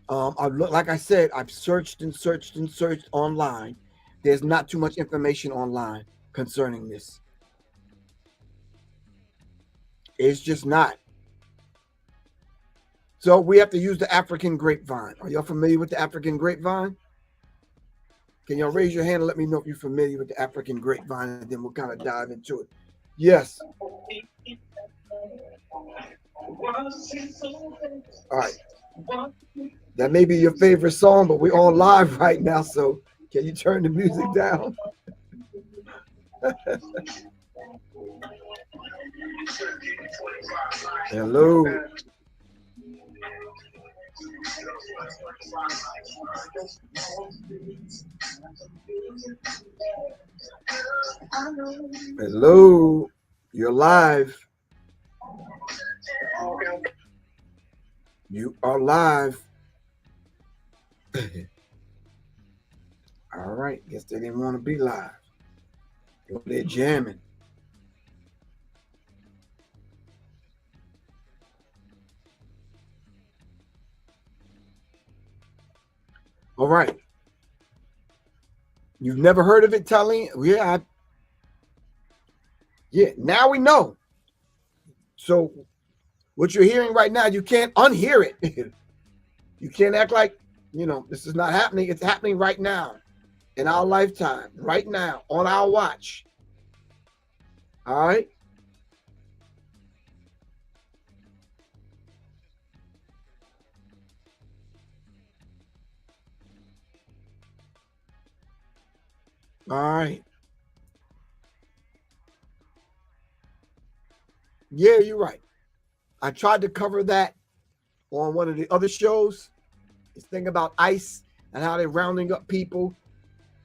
Like I said, I've searched and searched and searched online. There's not too much information online concerning this. It's just not. So we have to use the African grapevine. Are y'all familiar with the African grapevine? Can y'all raise your hand and let me know if you're familiar with the African grapevine, and then we'll kind of dive into it. Yes. All right. That may be your favorite song, but we're on live right now, so can you turn the music down? Hello. Hello. You're live. You are live. All right. Guess they didn't want to be live. They're jamming. All right. You've never heard of it, Tally? Yeah. Yeah. Now we know. So what you're hearing right now, you can't unhear it. You can't act like, this is not happening. It's happening right now in our lifetime, right now on our watch. All right. All right. Yeah, you're right. I tried to cover that on one of the other shows. This thing about ICE and how they're rounding up people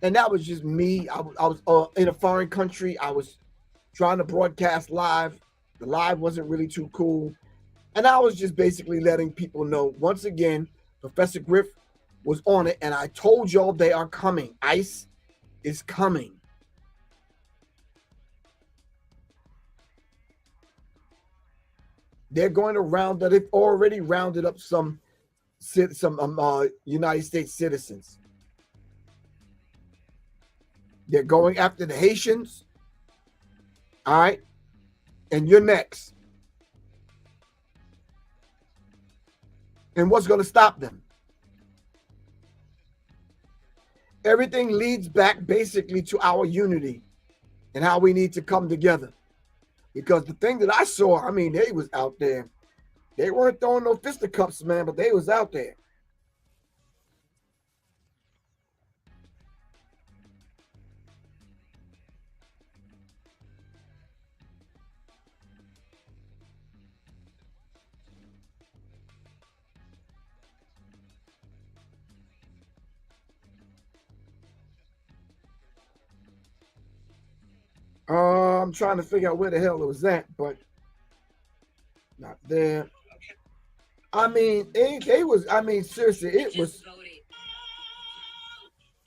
And that was just me. I was in a foreign country. I was trying to broadcast live. The live wasn't really too cool. And I was just basically letting people know, once again, Professor Griff was on it. And I told y'all they are coming. ICE is coming. They're going to round up. They've already rounded up some United States citizens. They're going after the Haitians. All right. And you're next. And what's going to stop them? Everything leads back basically to our unity and how we need to come together. Because the thing that I saw, I mean, they was out there. They weren't throwing no fisticuffs, man, but they was out there. I'm trying to figure out where the hell it was at, but not there. I mean, they was, I mean, seriously, it was.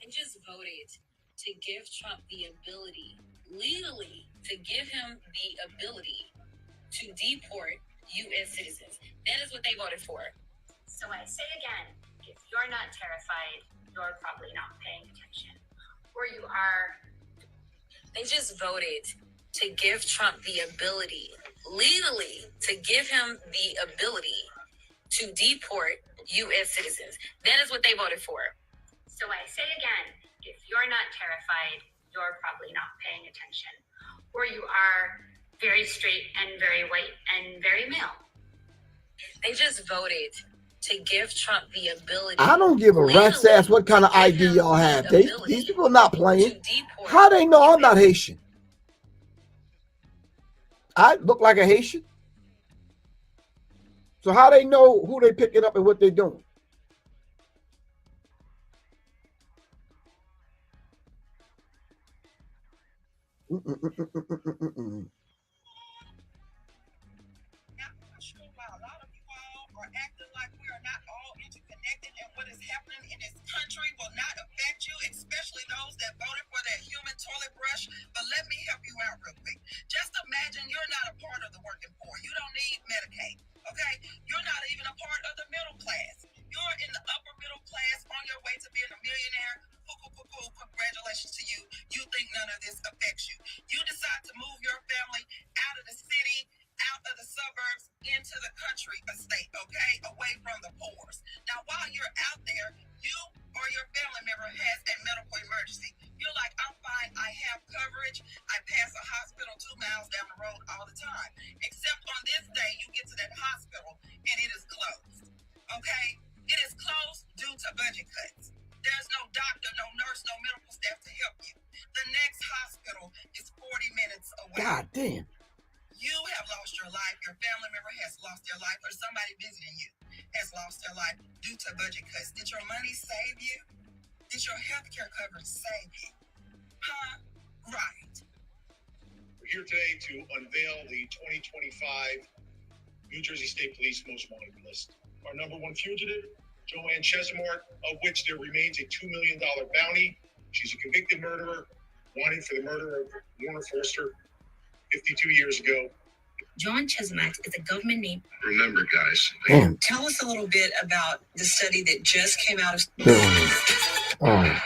And just voted to give Trump the ability, legally, to give him the ability to deport U.S. citizens. That is what they voted for. So I say again, if you're not terrified, you're probably not paying attention. Or you are. They just voted to give Trump the ability, legally, to give him the ability to deport U.S. citizens. That is what they voted for. So I say again, if you're not terrified, you're probably not paying attention. Or you are very straight and very white and very male. They just voted to give Trump the ability. I don't give a rat's ass what kind of ID y'all have. These people are not playing. How they know I'm not Haitian? I look like a Haitian. So how they know who they picking up and what they doing? Acting like we are not all interconnected, and what is happening in this country will not affect you, especially those that voted for that human toilet brush. But let me help you out real quick. Just imagine you're not a part of the working poor. You don't need Medicaid, okay? You're not even a part of the middle class. You're in the upper middle class on your way to being a millionaire. Congratulations to you. You think none of this affects you. You decide to move your family out of the city, out of the suburbs, into the country estate, okay? Away from the poors. Now, while you're out there, you or your family member has a medical emergency. You're like, I'm fine, I have coverage. I pass a hospital 2 miles down the road all the time. Except on this day, you get to that hospital and it is closed, okay? It is closed due to budget cuts. There's no doctor, no nurse, no medical staff to help you. The next hospital is 40 minutes away. God damn. You have lost your life, your family member has lost their life, or somebody visiting you has lost their life due to budget cuts. Did your money save you? Did your health care coverage save you? Huh? Right. We're here today to unveil the 2025 New Jersey State Police Most Wanted list. Our number one fugitive, Joanne Chesimard, of which there remains a $2 million bounty. She's a convicted murderer, wanted for the murder of Warner Forster 52 years ago. John Chesimard is a government name. Remember, guys. Damn. Tell us a little bit about the study that just came out of. Oh.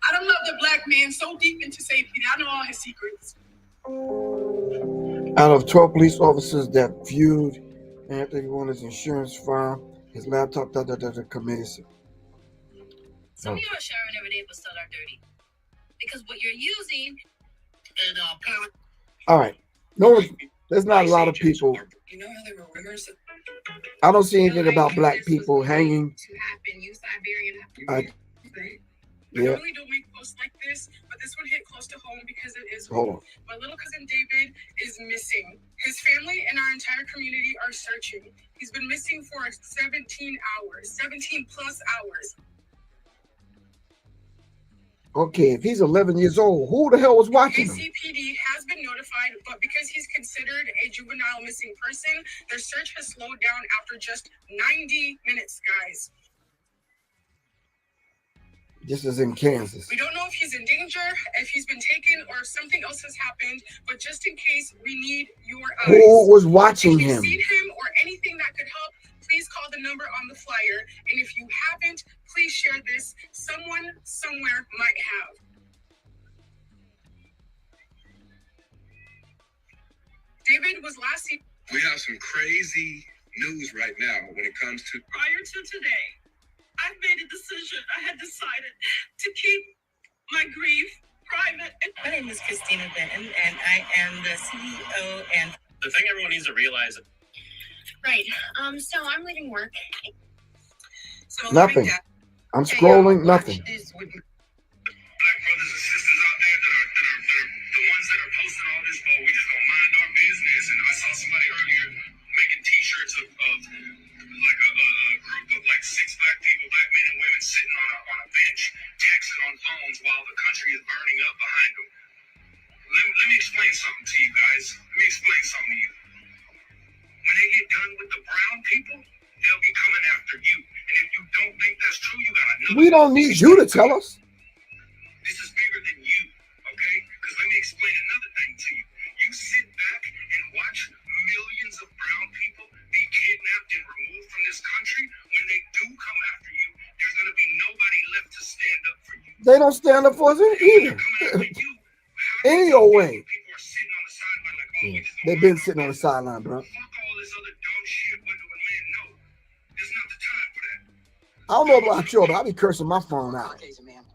I don't love the black man so deep into safety. I know all his secrets. Out of 12 police officers that viewed Anthony Warner's insurance file, his laptop, committed. Some of you are sharing every day, but still are dirty. Because what you're using. And all right. No, there's not a lot of people. You know how there were rumors that I don't see anything about black people hanging. We normally don't make posts like this, but this one hit close to home because it is Hold home. on. My little cousin David is missing. His family and our entire community are searching. He's been missing for 17 hours, 17 plus hours. Okay, if he's 11 years old, who the hell was watching him? ACPD has been notified, but because he's considered a juvenile missing person, their search has slowed down after just 90 minutes, guys. This is in Kansas. We don't know if he's in danger, if he's been taken, or if something else has happened, but just in case, we need your eyes. Who was watching If you've him? seen him or anything that could help, please call the number on the flyer. And if you haven't, please share this. Someone somewhere might have. David was last seen. We have some crazy news right now when it comes to. Prior to today, I've made a decision. I had decided to keep my grief private. My name is Christina Benton, and I am the CEO and. The thing everyone needs to realize. Right. So I'm leaving work. So Nothing. I'm scrolling. Nothing. Black brothers and sisters out there that are the ones that are posting all this. Oh, we just don't mind our business. And I saw somebody earlier making T-shirts of like a group of like 6 black people, black men and women sitting on a bench, texting on phones while the country is burning up behind them. Let me explain something to you guys. Let me explain something to you. When they get done with the brown people, they'll be coming after you. And if you don't think that's true, you got another. We don't need you to tell us. This is bigger than you, okay? Because let me explain another thing to you. You sit back and watch millions of brown people be kidnapped and removed from this country. When they do come after you, there's going to be nobody left to stand up for you. They don't stand up for us either. Any old way. They've been sitting on the sideline, bro. I don't know about you, but I be cursing my phone out. Okay, so ma'am,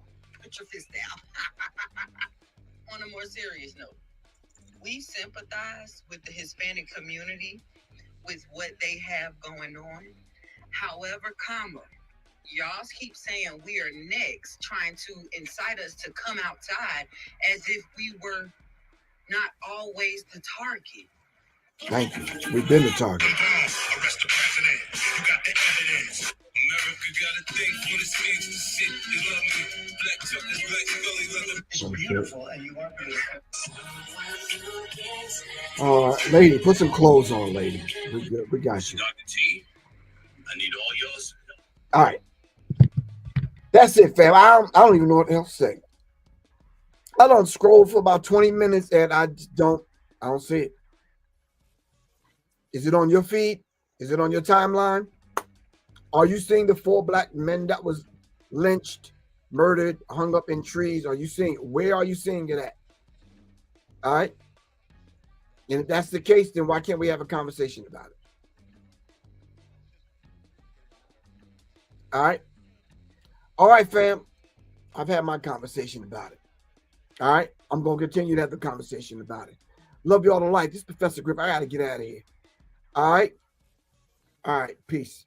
put your fist down. On a more serious note, we sympathize with the Hispanic community with what they have going on. However, y'all keep saying we are next, trying to incite us to come outside as if we were not always the target. Thank you. We've been the target. Arrest the president. You got the evidence. America got a thing for this gangster shit. They love me. Black truckers, black scully, leather. It's beautiful, and you are beautiful. All right, lady, put some clothes on, lady. We good. We got you. Dr. T, I need all yours. All right. That's it, fam. I don't even know what else to say. I done scrolled for about 20 minutes and I don't see it. Is it on your feed? Is it on your timeline? Are you seeing the 4 black men that was lynched, murdered, hung up in trees? Are you seeing? Where are you seeing it at? All right. And if that's the case, then why can't we have a conversation about it? All right. All right, fam. I've had my conversation about it. All right. I'm going to continue to have the conversation about it. Love you all to life. This is Professor Griff. I got to get out of here. All right. All right. Peace.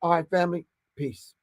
All right, family. Peace.